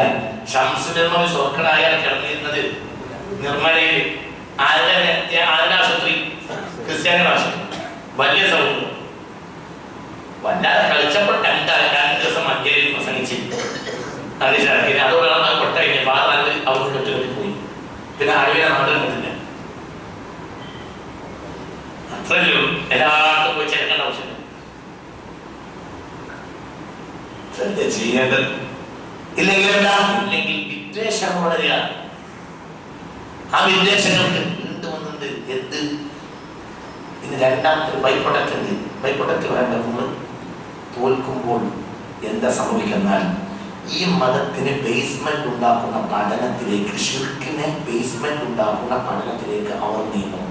ഷംസുൽ സ്വർക്കടായ കിടന്നിരുന്നത് നിർമ്മലയിൽ. ആരാശുപത്രി? ക്രിസ്ത്യാനികളുടെ ആശുപത്രി. വലിയ സൗഹൃദം. വല്ലാതെ കളിച്ചപ്പോൾ 2 ദിവസം മഞ്ചേരി പ്രസംഗിച്ച് അതിശാക്കി. അതോടെ കൊട്ടഴിഞ്ഞ പാതാല് അവർക്ക് കെട്ടുകെട്ടി പോയി. പിന്നെ അറിവിനെ നാട്ടിൽ പറ്റില്ല. അത്രയും എല്ലാവർക്കും പോയി ചേർക്കേണ്ട ആവശ്യമില്ല. ചെയ്യേണ്ടത് ഇല്ലെങ്കിൽ വിദ്വേഷം വളരുക. ആ വിദ്വേഷങ്ങൾക്ക് വീണ്ടുവന്നുണ്ട്. എന്ത്? ഇനി 2ാമത്തെ ബൈപ്രൊഡക്റ്റ് ഉണ്ട്. ബൈപ്രൊഡക്റ്റ് വേണ്ട. നമ്മൾ തോൽക്കുമ്പോൾ എന്താ സംഭവിക്കുന്നാൽ ഈ മതത്തിന് ബേസ്മെന്റ് ഉണ്ടാക്കുന്ന പഠനത്തിലേക്ക്, ഷിർക്കിനെ ബേസ്മെന്റ് ഉണ്ടാക്കുന്ന പഠനത്തിലേക്ക് അവർ നീങ്ങും.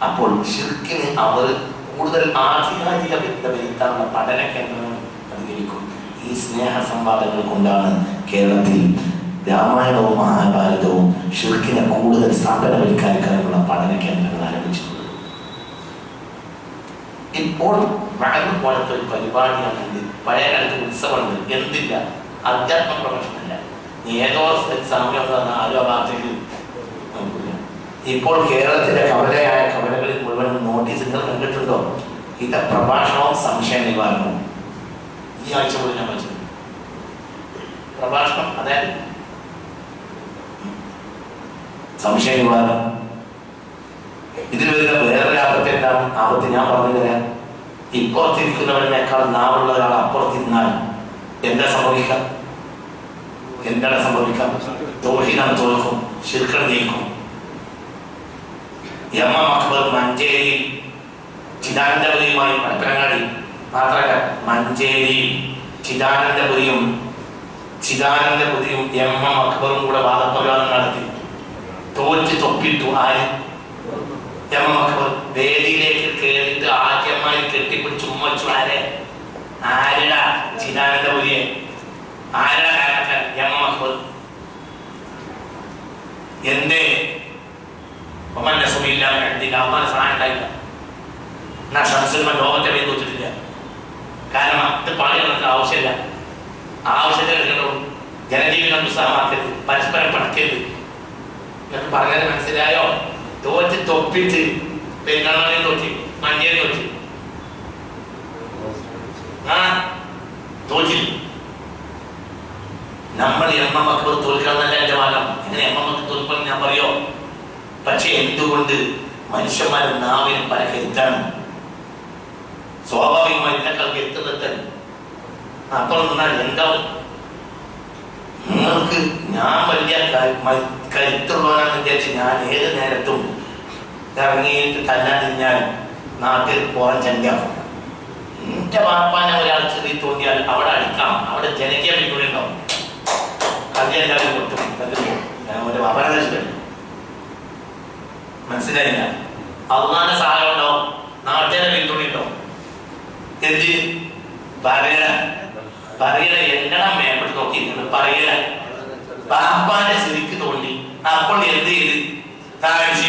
അപ്പോൾ ഷിർക്കിന് അവർ കൂടുതൽ ആധികാരിക വ്യക്തത വരുത്താനുള്ള പഠന കേന്ദ്രങ്ങൾ അധികരിക്കും. ഈ സ്നേഹ സംവാദങ്ങൾ കൊണ്ടാണ് കേരളത്തിൽ രാമായണവും മഹാഭാരതവും ഷിർക്കിനെ കൂടുതൽ സ്ഥാപനവൽക്കരിക്കാനുള്ള പഠന കേന്ദ്രങ്ങൾ ആരംഭിച്ചിട്ടുള്ളത്. ഇപ്പോൾ പോലത്തെ ഒരു പരിപാടിയാണെങ്കിൽ പഴയ കാലത്ത് ഉത്സവമുണ്ട്. എന്തില്ല? അധ്യാത്മ പ്രൊഫഷനല്ല. ഏതോ സമയം ആരോ ഭാഗത്തേക്ക് നോക്കില്ല. ഇപ്പോൾ കേരളത്തിലെ കവലയായ കവലകളിൽ മുഴുവൻ നോട്ടീസുകൾ കണ്ടിട്ടുണ്ടോ? ഇത് പ്രഭാഷണവും സംശയ നിവാരണവും. ഈ ആഴ്ച പോലും ഞാൻ വെച്ചത് പ്രഭാഷണം, അതായത് സംശയ നിവാരണം. ഇതിൽ വരുന്ന വേറൊരു ആപത്ത് എന്താണ്? ആപത്ത് ഞാൻ പറഞ്ഞു തരാം. ഇപ്പുറത്തിരിക്കുന്നവനേക്കാൾ നാവുള്ള ഒരാൾ അപ്പുറത്തിരുന്നാൽ എന്താ സംഭവിക്കാം? എന്താണ് സംഭവിക്കാം? തൗഹീദ് തോൽക്കും, ശിർക്ക് നീക്കും. എം.എം. അക്ബർ മഞ്ചേരി ചിദാനന്ദപുരിയുമായി പരപ്പനങ്ങാടി മാത്രമല്ല, മഞ്ചേരി ചിദാനന്ദപുരിയും എം.എം. അക്ബറും കൂടെ വാദപ്രകാരം നടത്തി. തോറ്റ് തൊപ്പിട്ടു. ആര്? എമ്മ വേദിയിലേക്ക് കേറിയിട്ട് ആദ്യമായി കെട്ടിപ്പിടിച്ച് ഉമ്മച്ചു. ആരെ? ആരുടെ? ചിദാനന്ദപുരിയെ. ആരുടെ കാരണക്കാരൻ? എമ്മ മക്കൾ. എന്തേ? അമ്മാനെ സഹായം ഉണ്ടായില്ല. എന്നാ ഷംസുൽ ലോകത്തെ പേര് തോറ്റിട്ടില്ല. കാരണം ഇത് പണി നമുക്ക് ആവശ്യമില്ല. ആവശ്യത്തിന് എടുക്കണോ? ജനജീവിതം ഉത്സാഹമാക്കരുത്, പരസ്പരം പഠിക്കരുത്. നിങ്ങൾക്ക് പറഞ്ഞത് മനസ്സിലായോ? തോറ്റ് തൊപ്പിട്ട് പെരുന്നാളിനെ തോറ്റി, മഞ്ചേരി തോറ്റി. തോറ്റി. നമ്മൾ എമ്മക്ക് തോൽക്കണമെന്നല്ല എന്റെ വാദം. എങ്ങനെ എമ്മക്ക് തോൽക്കണം ഞാൻ പറയോ? പക്ഷെ എന്തുകൊണ്ട് മനുഷ്യന്മാരുടെ നാവിന് പല കരുത്താണ്. സ്വാഭാവികമായി ഇതിനേക്കാൾ കരുത്തുന്നത് അപ്പോൾ നിന്നാൽ എന്താവും? നിങ്ങൾക്ക് ഞാൻ വലിയ കരുത്തുള്ളവനാണെന്ന് വിചാരിച്ച് ഞാൻ ഏത് നേരത്തും ഇറങ്ങിയിട്ട് തല്ലാതിരിഞ്ഞാൽ നാട്ടിൽ പുറം ചെണ്ടാക്കും. എന്റെ വാപ്പാനെ ഒരാൾ ചെറിയ തോന്നിയാൽ അവിടെ അടിക്കാം. അവിടെ ജനകീയ പിന്തുണ ഉണ്ടാവും. അത് എല്ലാവരും കൊട്ടും ഒരു അപരാധം. മനസ്സിലായില്ല? അള്ളാന്റെ സഹായം ഉണ്ടാവും, നാട്ടിലെ പിന്തുണ ഉണ്ടാവും. എന്ത് പറയണ എങ്ങനെ മേപ്പെട്ട് നോക്കിയിരിക്കുന്നത്? പറയണ പാപ്പാന്റെ ശരിക്ക് തോന്നി. അപ്പോൾ എന്ത് ചെയ്ത് താമസി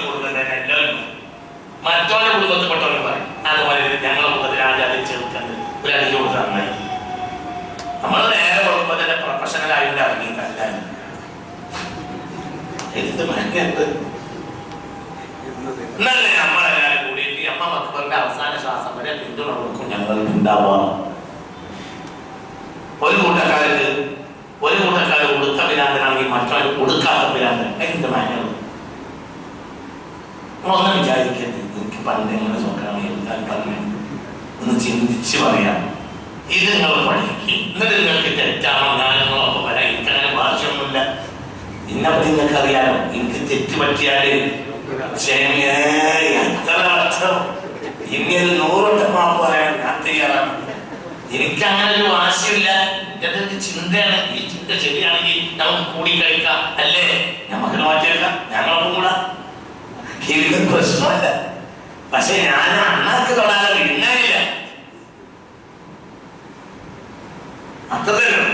കൊടുക്കുന്നത് എല്ലാവരും മറ്റവരുടെ കുടുംബത്തിൽപ്പെട്ടവരും പറയും. അതുപോലെ ഞങ്ങളുടെ കുടുംബത്തിൽ ആദ്യം ചേർക്കുന്നത് ഒരു അടിക്ക് കൊടുത്ത് നന്നായി. നമ്മൾ നേരെ കൊടുക്കുമ്പോൾ തന്നെ പ്രൊഫഷണൽ ആയിട്ട് ഇറങ്ങിയിട്ടല്ല. എന്ത് മനുഷ്യത്ത് എന്നല്ലേ നമ്മളെല്ലാവരും കൂടിയിട്ട് അമ്മ മക്കളുടെ അവസാന ശ്വാസം വരെ പിന്തുണ കൊടുക്കും. ഞങ്ങൾ ഉണ്ടാവാം. ഒരു കൂട്ടക്കാർക്ക് കൊടുത്ത പിരാന്തനാണെങ്കിൽ മറ്റൊരു കൊടുക്കാത്ത പിരാന്തൻ. എന്ത് മാനുള്ളത്? നമ്മളൊന്നും വിചാരിക്കരുത്. എനിക്ക് പണ്ട് എങ്ങനെ നോക്കുകയാണെങ്കിൽ പറഞ്ഞു ഒന്ന് ചിന്തിച്ച് പറയാം. ഇത് നിങ്ങൾ പഠിക്കും. എന്നിട്ട് നിങ്ങൾക്ക് തെറ്റാണോ ഞാനൊന്നും വരാം. എനിക്കങ്ങനെ ഭാഷയൊന്നുമില്ല. ഇന്നപ്പറ്റി നിങ്ങൾക്ക് അറിയാലോ. എനിക്ക് തെറ്റ് പറ്റിയാല് ഇങ്ങനെ 100 വട്ടം മാപ്പ് പറയാൻ ഞാൻ തയ്യാറാണ്. എനിക്കങ്ങനെ ഒരു വാശിയില്ല. ഇതൊരു ചിന്തയാണ്. ഈ ചിന്ത ശരിയാണെങ്കിൽ നമുക്ക് കൂടി കഴിക്കാം, അല്ലേ? നമുക്ക് മാറ്റിയേക്കാം. ഞങ്ങളൊപ്പം കൂടാ. എനിക്ക് പ്രശ്നമല്ല. പക്ഷെ ഞാൻ അണ്ണാക്ക് തൊടാതെ വിണ്ണാനില്ല. അത്രയും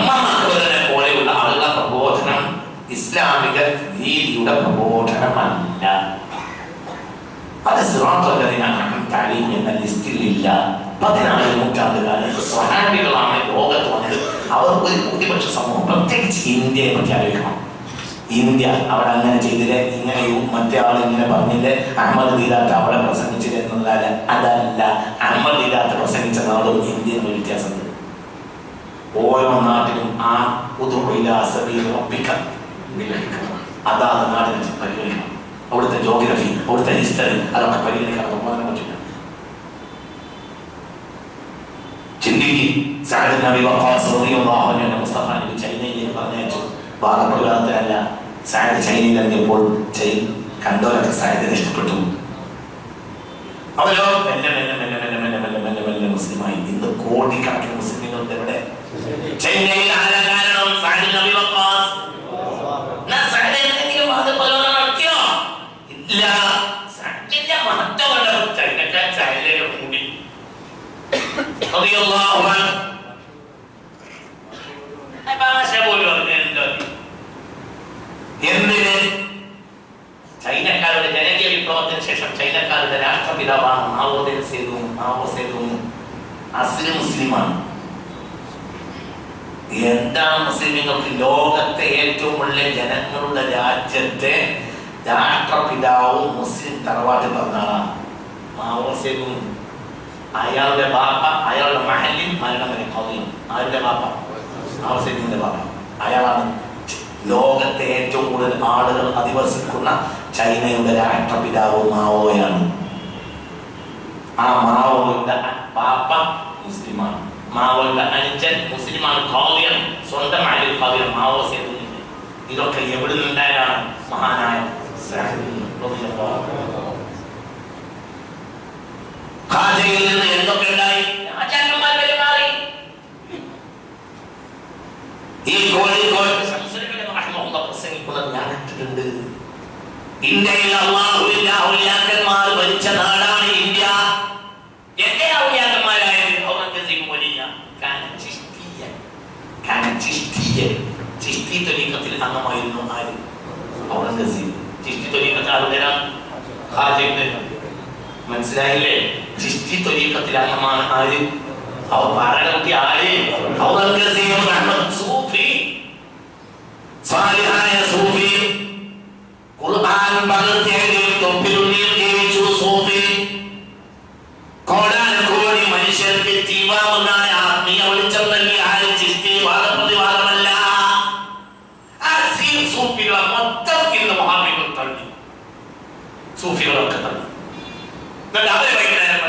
മക്കളെ പോലെയുള്ള ആളുടെ പ്രബോധനം ഇസ്ലാമിക രീതിയുടെ പ്രബോധനമല്ല. അത് താലീം എന്ന ലിസ്റ്റിൽ ഇല്ല. 14 നൂറ്റാണ്ടുകാലത്ത് സ്വഹാബികളാണ് ലോകത്ത് വന്നത്. അവർ ഒരു ഭൂരിപക്ഷ സമൂഹം, പ്രത്യേകിച്ച് ഇന്ത്യയെ പറ്റി ആലോചിക്കണം. ഇന്ത്യ അവിടെ അങ്ങനെ ചെയ്തില്ലേ, ഇങ്ങനെയും മറ്റേ ആൾ ഇങ്ങനെ പറഞ്ഞില്ലേ, അഹമ്മദ് ദീദാത്ത് അവിടെ പ്രസംഗിച്ചില്ല എന്നതല്ല. അതല്ല, അഹമ്മദ് ദീദാത്ത് പ്രസംഗിച്ച നാടും ഇന്ത്യയും ഒരു വ്യത്യാസമുണ്ട്. ഓരോ നാട്ടിലും ആ അതാത് നാടിനെ പരിഗണിക്കണം. അവിടുത്തെ ജോഗ്രഫി, അവിടുത്തെ ഹിസ്റ്ററി, അതൊക്കെ പരിഗണിക്കാൻ ബഹുമാനം പറ്റില്ല. മുസ്തഫ നബി ചൈനയിലേക്ക് പറഞ്ഞയച്ചു. വാദപ്രകാരത്തിലല്ല. സായദ് ചൈനയിലെത്തിയപ്പോൾ കണ്ടോരൊക്കെ സായദിനെ ഇഷ്ടപ്പെട്ടു. അവരോ മെല്ലെ മെല്ലെ മെല്ലെ മെല്ലെ മെല്ലെ മെല്ലെ മെല്ലെ മെല്ലെ മുസ്ലിമായി. ഇന്ന് കോടിക്കണക്കിന് മുസ്ലിങ്ങളുടെ എവിടെ? ചൈനയിൽ. ആരാ കാരണം? സായദ് നബി വഖാസ്. ഇല്ല. സായദിന്റെ മഹത്വം കണ്ടോ ചൈനക്കാർ ചൈനയിലേക്ക് കൂടി. ഭാഷ പോലും എന്തിന്? ചൈനക്കാരുടെ ജനകീയ വിപ്ലവത്തിന് ശേഷം ചൈനക്കാരുടെ രാഷ്ട്രപിതാവാണ് മാവോ സേതുങ്. അസ്ലി മുസ്ലിമാണ്. എന്താണ് മുസ്ലിങ്ങൾക്ക്? ലോകത്തെ ഏറ്റവും വലിയ ജനങ്ങളുള്ള രാജ്യത്തെ രാഷ്ട്രപിതാവും മുസ്ലിം തറവാട്ടിൽ പറഞ്ഞാളാണ് മാവോ സേതുങ്. അയാളുടെ ബാപ്പ അയാളുടെ മഹലിൽ മരണം വരെ കൗതുകം. ആരുടെ ബാപ്പ? മാവോ സേതുങ്ങിന്റെ ബാപ്പ. അയാളാണ് ലോകത്തെ ഏറ്റവും കൂടുതൽ ആളുകൾ അധിവസിക്കുന്ന ചൈനയുടെ രാഷ്ട്രപിതാവ് മാവോയാണ്. ആ മാവോയുടെ ബാപ്പ മുസ്ലിമാണ്. മാവോയുടെ അനുജൻ മുസ്ലിമാണ്. ഖാദിയാണ്. സ്വന്തം അയൽ ഖാദിയാണ് മാവോ സേതുങ്. ഇതൊക്കെ എവിടെ നിന്നുണ്ടായതാണ്? മഹാനായ ഖാജയിൽ നിന്ന് എന്തൊക്കെ ഉണ്ടായി? രാജാക്കന്മാർ പെരുമാറി. ഈ കോഴിക്കോട് പ്രസംഗിക്കുന്നത് ഞാൻ കേട്ടിട്ടുണ്ട്. ഇന്ത്യയിൽ അല്ലാഹുവിന്റെ ഔലിയാക്കന്മാർ ഭരിച്ച നാടാണ് ഇന്ത്യ. എന്റെ ഔലിയാക്കന്മാരായത് ഔറംഗസീബ് വലിയ ചിശ്തി ത്വരീഖത്തിൽ അംഗമായിരുന്നു. ആര്? ഔറംഗസീബ്. ചിശ്തി ത്വരീഖത്തിൽ ആരുടേതാണ്? ഖാജയുടെ. മനസ്സിലായില്ലേ? ചിശ്തി ത്വരീഖത്തിൽ അംഗമാണ് ആര്? അവർ പാരായണത്തി ആര്? ഔറംഗസീബ് അഹ്മദ് സൂഫി, സാലിഹായ സൂഫി, ഖുർആൻ പകർത്തിയതിൽ തൊപ്പിലുള്ളിൽ ജീവിച്ചു സൂഫി. കോടാനക്കോടി മനുഷ്യർക്ക് ജീവാവുന്നായ ആത്മീയ വെളിച്ചം നൽകി ആര്? ചിശ്തി. വാദപ്രതിവാദമല്ല. ആ സൂഫികളെ മൊത്തത്തിൽ മുഹാബികൾ തള്ളി, സൂഫികളൊക്കെ തള്ളി. എന്നിട്ട് അവരെ വൈകുന്നേരം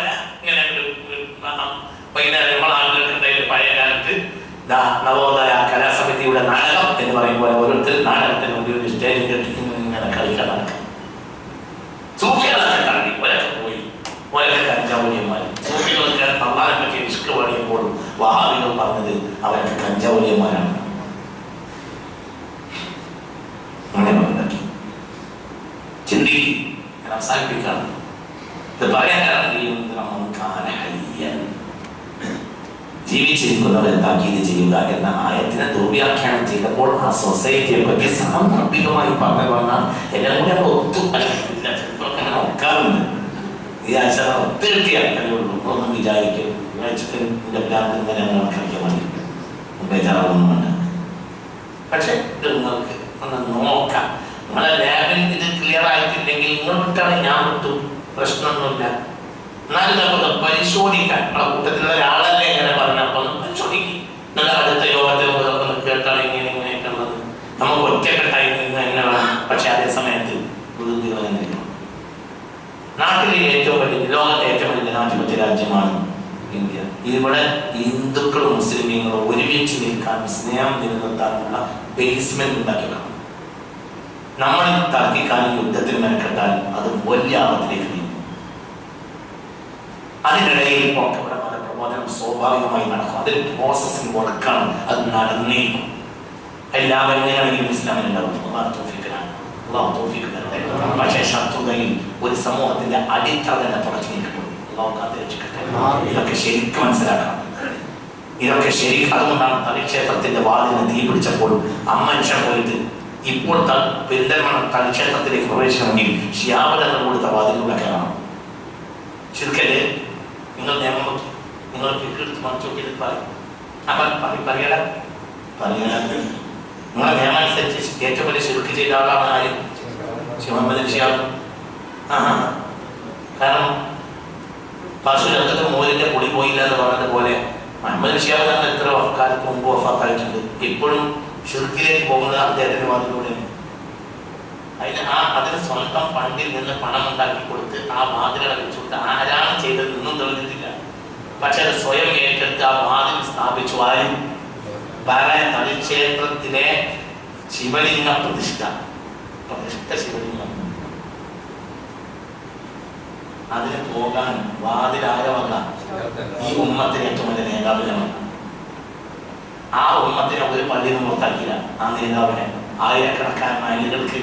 ഇങ്ങനെ വൈകുന്നേരം ആളുകൾക്ക് പഴയ കാലത്ത് നവോദയ കലാസമിതിയുടെ നാടകം എന്ന് പറയുമ്പോൾ ഓരോരുത്തർ നാടകത്തിന് ഒരു സ്റ്റേജ് കെട്ടി ഇങ്ങനെ കളിക്കാൻ നടക്കും. സൂഫികളൊക്കെ തള്ളി. ഒരൊക്കെ പോയി, ഒരൊക്കെ കഞ്ചാവൂല്യന്മാർ. സൂഫികളൊക്കെ അള്ളാഹിനെ പറ്റി ഇഷ്ക പാടിയപ്പോൾ വഹാബികൾ പറഞ്ഞത് അവരൊക്കെ കഞ്ചാവൂല്യന്മാരാണ്. ചിന്തിക്ക്, ഞാൻ അവസാനിപ്പിക്കാണ്. ഇത് പറയാൻ ജീവിച്ചിരിക്കുന്നവരെ താക്കീത് ചെയ്യുക എന്ന ആയത്തിനെ ദുർവ്യാഖ്യാനം ചെയ്തപ്പോൾ ആ സൊസൈറ്റിയെ പറ്റി സാന്ദർഭികമായി പറഞ്ഞു പറഞ്ഞാൽ എല്ലാം കൂടി നമ്മൾ അങ്ങനെ ഒക്കാറുണ്ട്. ഈ ആഴ്ച ഒത്തിരിട്ടിയാൽ കഴിയുള്ളൂ. ഒന്നും വിചാരിക്കും ആഴ്ചത്തിന്റെ ഭ്രാന്ത് ഇങ്ങനെ കളിക്കാൻ മതി, ബേജാറൊന്നും വേണ്ട. പക്ഷെ ഇത് നിങ്ങൾക്ക് ഒന്ന് നോക്കാം. നിങ്ങളെ ലാബിൽ ഇത് ക്ലിയർ ആയിട്ടില്ലെങ്കിൽ നിങ്ങൾ വിട്ടാണ്, ഞാൻ വിട്ടു, പ്രശ്നമൊന്നുമില്ല. എന്നാലും നമുക്കൊന്ന് പരിശോധിക്കാൻ. നമ്മളെ കൂട്ടത്തിലുള്ള ഒരാളല്ലേ ഇങ്ങനെ പറഞ്ഞപ്പോൾ ഒന്ന് പരിശോധിക്കും. എന്നാൽ അടുത്ത യോഗത്തിൽ ഒന്ന് കേട്ടാണ് ഇങ്ങനെ ഇങ്ങനെയൊക്കെ ഉള്ളത്. നമുക്ക് ഒറ്റക്കെട്ടായി നിന്ന് തന്നെ വേണം. പക്ഷെ അതേ സമയത്ത് പ്രതിനിധികൾ തന്നെയാണ്. നാട്ടിലെ ഏറ്റവും വലിയ, ലോകത്തെ ഏറ്റവും വലിയ ജനാധിപത്യ രാജ്യമാണ് ഇന്ത്യ. ഇവിടെ ഹിന്ദുക്കളും മുസ്ലിമീങ്ങളും ഒരുമിച്ച് നിൽക്കാൻ, സ്നേഹം നിലനിർത്താനുള്ള ബേസ്മെന്റ് ഉണ്ടാക്കിയതാണ്. നമ്മൾ തർക്കിക്കാനും യുദ്ധത്തിന് മെനക്കെട്ടാൽ അത് വലിയ ആപത്തിലേക്ക് നീങ്ങും. അതിനിടയിൽ ഇവിടെ മതപ്രബോധനം സ്വാഭാവികമായി നടക്കും. അതൊരു പ്രോസസ്സിംഗ് വർക്കാണ്. അത് നടന്നേക്കും. എല്ലാം എങ്ങനെയാണെങ്കിലും ഇസ്ലാമിനുണ്ടാവും. പക്ഷേ ശത്രുതയിൽ ഒരു സമൂഹത്തിന്റെ അടിത്തറ തന്നെ തുടച്ചു നീക്കപ്പെടും. ഇതൊക്കെ ശരിക്കും മനസ്സിലാക്കണം. ഇതൊക്കെ ശരി. അതുകൊണ്ടാണ് തളിക്ഷേത്രത്തിന്റെ വാതിന് തീ പിടിച്ചപ്പോൾ അമ്മനുഷ്യൻ പോയിട്ട് ഇപ്പോൾ പെരിന്തൽമണ്ണ തളിക്ഷേത്രത്തിലേക്ക് പ്രവേശിക്കണമെങ്കിൽ ഷിയാബുതങ്ങൾ കൊടുത്ത വാതിലൂടെ കയറണം. ശരിക്കല്ലേ? നിങ്ങൾ നിയമം നോക്കി, നിങ്ങൾ എടുത്ത് മറിച്ച് നോക്കി പറയും. പറയല നിങ്ങളെ നിയമം അനുസരിച്ച് ഏറ്റവും വലിയ ശിർക്ക് ചെയ്ത ആളാണ് ആര്? മുഹമ്മദ് ഷിയാബ്. കാരണം പശു രക്തത്തിന് മോരിന്റെ പൊടി പോയില്ല എന്ന് പറഞ്ഞത് പോലെ മുഹമ്മദ് ഷിയാബ് തന്നെ എത്ര കാലത്ത് മുമ്പ് വഫാത്തായിട്ടുണ്ട്. ഇപ്പോഴും ഷിർക്കിലേക്ക് പോകുന്നത് അദ്ദേഹത്തിന്റെ വാതിലൂടെയാണ്. അതിന് സ്വന്തം ഫണ്ടിൽ നിന്ന് പണം ഉണ്ടാക്കി കൊടുത്ത് ആ വാതിലുകളെ വെച്ചുകൊണ്ട് ആരാണ് ചെയ്തതെന്നും തെളിഞ്ഞിട്ടില്ല. പക്ഷെ അത് സ്വയം ഏറ്റെടുത്ത് ആ വാതിൽ സ്ഥാപിച്ചു. ആരും തളിക്ഷേത്രത്തിലെ ശിവലിംഗ പ്രതിഷ്ഠ ശിവലിംഗം. അതിന് പോകാൻ വാതിലായവല്ല ഈ ഉമ്മത്തിന് ഏറ്റവും വലിയ നേതാവിനാണ്. ആ ഉമ്മത്തിനെ ഒരു പള്ളിയിൽ നിന്ന് പുറത്താക്കിയില്ല. ആ നേതാവിനെ ആയിരക്കണക്കാന മൈലുകൾക്ക്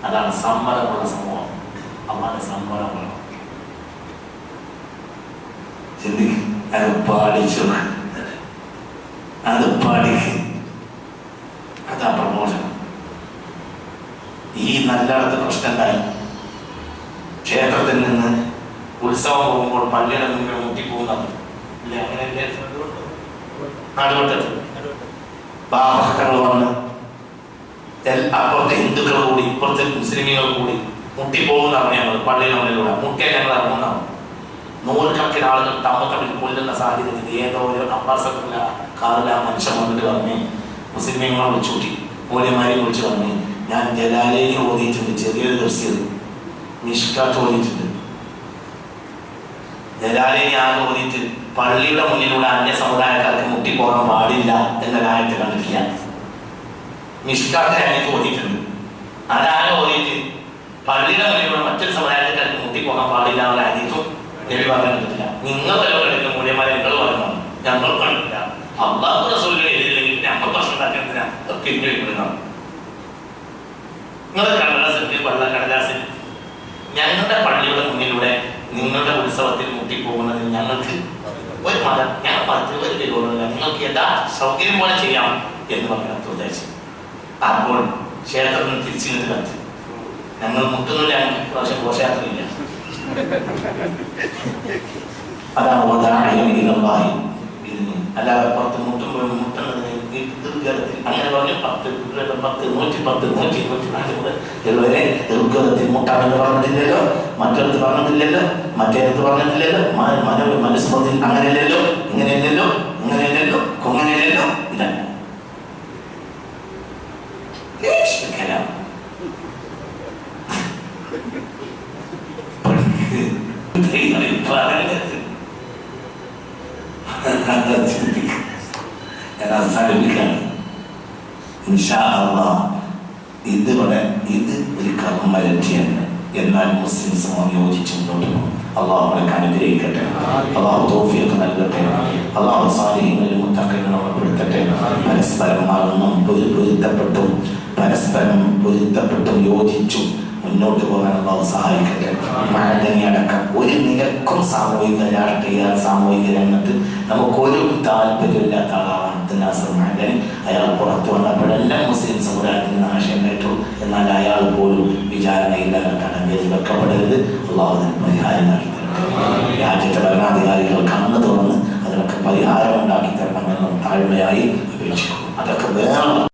അതാണ് സമ്മതമുള്ള സമൂഹം. അള്ളാന്റെ സമ്മതമുള്ള അത് പാടിച്ചു, അത് പാടിക്ക്. അതാ പ്രമോഷനം. ഈ നല്ലയിടത്ത് പ്രശ്നമുണ്ടായി. ക്ഷേത്രത്തിൽ നിന്ന് ഉത്സവം പോകുമ്പോൾ പള്ളിയുടെ മുന്നിൽ മുട്ടിപ്പോകുന്നത് ഇല്ലേ? അങ്ങനെയല്ലേ? നാടുവട്ടത്ത് ബാബകൾ വന്ന് അപ്പുറത്തെ ഹിന്ദുക്കൾ കൂടി ഇപ്പുറത്തെ മുസ്ലിമുകൾ കൂടി മുട്ടിപ്പോകുന്നതാണ്. ഞങ്ങൾ പള്ളിയുടെ മുന്നിലൂടെ മുട്ടിയാൽ ഞങ്ങൾ ഇറങ്ങുന്നതാണ്. നൂറുകണക്കിന് ആളുകൾ തമ്മിൽ കൊല്ലുന്ന സാഹചര്യത്തിൽ ഏതോ ഒരു അബ്ബാസത്തിലുള്ള കാറിൽ ആ മനുഷ്യൻ വന്നിട്ട് പറഞ്ഞ് മുസ്ലിങ്ങളെ വിളിച്ചുകൂട്ടി, മൂല്യമാരെ വിളിച്ചു പറഞ്ഞ്, ഞാൻ ജലാലേനി ഓതിയിട്ടുണ്ട്, ചെറിയൊരു ദിവസം നിഷ്കാത്ത് ഓതിയിട്ടുണ്ട്. ജലാലേനി ആകെ ഓതിയിട്ട് പള്ളിയുടെ മുന്നിലൂടെ അന്യ സമുദായക്കാർക്ക് മുട്ടിപ്പോകാൻ പാടില്ല എന്ന കാര്യത്തെ കണ്ടിട്ടില്ല. മിഷ്കാത്തെ എനിക്ക് ഓതിയിട്ടുണ്ട്. അതാരെ ഓതിയിട്ട് പള്ളിയുടെ മുന്നിലൂടെ മറ്റൊരു സമുദായക്കാർക്ക് മുട്ടിപ്പോകാൻ പാടില്ല എന്നുള്ള ഹദീസും നബി പറഞ്ഞിട്ടില്ല. നിങ്ങൾ വല്ലവരുടെ മൂല്യന്മാരെ നിങ്ങൾ പറഞ്ഞു, ഞങ്ങൾ കണ്ടില്ല. അള്ളാഹു റസൂലിനെ എഴുതിയില്ലെങ്കിൽ ഞങ്ങൾ പ്രശ്നം ഉണ്ടാക്കുന്നതിനാ തിരിഞ്ഞു വയ്ക്കുന്നതാണ്. നിങ്ങൾ കടലാസിന് വെള്ള കടലാസിൽ ഞങ്ങളുടെ പള്ളിയുടെ മുന്നിലൂടെ നിങ്ങളുടെ ഉത്സവത്തിൽ മുട്ടിപ്പോകുന്നതിന് ഞങ്ങൾക്ക് ഒരു മതം, ഞങ്ങൾ മതത്തിൽ ഒരു വിരോധമില്ല, നിങ്ങൾക്ക് യഥാ സൗകര്യം പോലെ ചെയ്യാം എന്ന് പറഞ്ഞ ഉദ്ദേശം. അപ്പോൾ ക്ഷേത്രത്തിൽ നിന്ന് തിരിച്ചിട്ട് കത്ത് ഞങ്ങൾ മുട്ടുന്നില്ല, ഞങ്ങൾക്ക് പ്രാവശ്യം ഘോഷയാത്രയില്ല. അതാണ് ഉദാഹരണം. അല്ലാതെ പുറത്ത് മുട്ടുമ്പോഴും മുട്ടുന്നതിന് ദീർഘത്തിൽ അങ്ങനെ പറഞ്ഞു 10, 110, 110, 124 മുതൽ വരെ ദീർഘത്തിൽ മുട്ടാണെന്ന് പറഞ്ഞിട്ടില്ലല്ലോ, മറ്റൊരുത്ത് പറഞ്ഞിട്ടില്ലല്ലോ, മറ്റേടത്ത് പറഞ്ഞിട്ടില്ലല്ലോ, മനസ്മൃതി അങ്ങനെയല്ലല്ലോ, ഇങ്ങനെയല്ലല്ലോ, ഇങ്ങനെയല്ലല്ലോ, കൊങ്ങനെയല്ലല്ലോ. ഇതല്ല ഞാൻ അവസാനിപ്പിക്കുകയാണ്. ഇൻഷാ അല്ലാഹ് ഇതിവിടെ ഇത് ഒരു കർമ്മരക്ഷയാണ്. എന്നാൽ മുസ്ലിം സമൂഹം യോജിച്ച് മുന്നോട്ട് പോകും. അള്ളാഹു അവർക്ക് അനുഗ്രഹിക്കട്ടെ, അള്ളാഹു തൗഫീഖ് നൽകട്ടെ, അള്ളാഹു സാലിഹീങ്ങളിൽ മുത്തഖീങ്ങളെ ഉൾപ്പെടുത്തട്ടെ. പരസ്പരം പൊരുത്തപ്പെട്ടും യോജിച്ചും മുന്നോട്ട് പോകാൻ അള്ളാഹു സഹായിക്കട്ടെ. മഴതനി അടക്കം ഒരു നിരക്കും സാമൂഹിക രാഷ്ട്രീയ സാമൂഹിക രംഗത്ത് നമുക്കൊരു താല്പര്യമില്ലാത്ത ആളാണ് നാസർ മഅദനി. അയാൾ പുറത്തു വന്നപ്പോഴെല്ലാം മുസ്ലിം സമുദായത്തിന് നാശം കേട്ടു. എന്നാൽ അയാൾ പോലും വിചാരണയില്ലാതെ തടങ്കലിൽ വെക്കപ്പെടരുത്. അള്ളാഹു അതിന് പരിഹാരം ഉണ്ടാക്കി തരട്ടെ. രാജ്യത്തെ ഭരണാധികാരികൾ കണ്ണു തുറന്ന് അതിനൊക്കെ പരിഹാരം ഉണ്ടാക്കി തരണമെന്നും താഴ്മയായി അപേക്ഷിക്കുന്നു. അതൊക്കെ വേറെ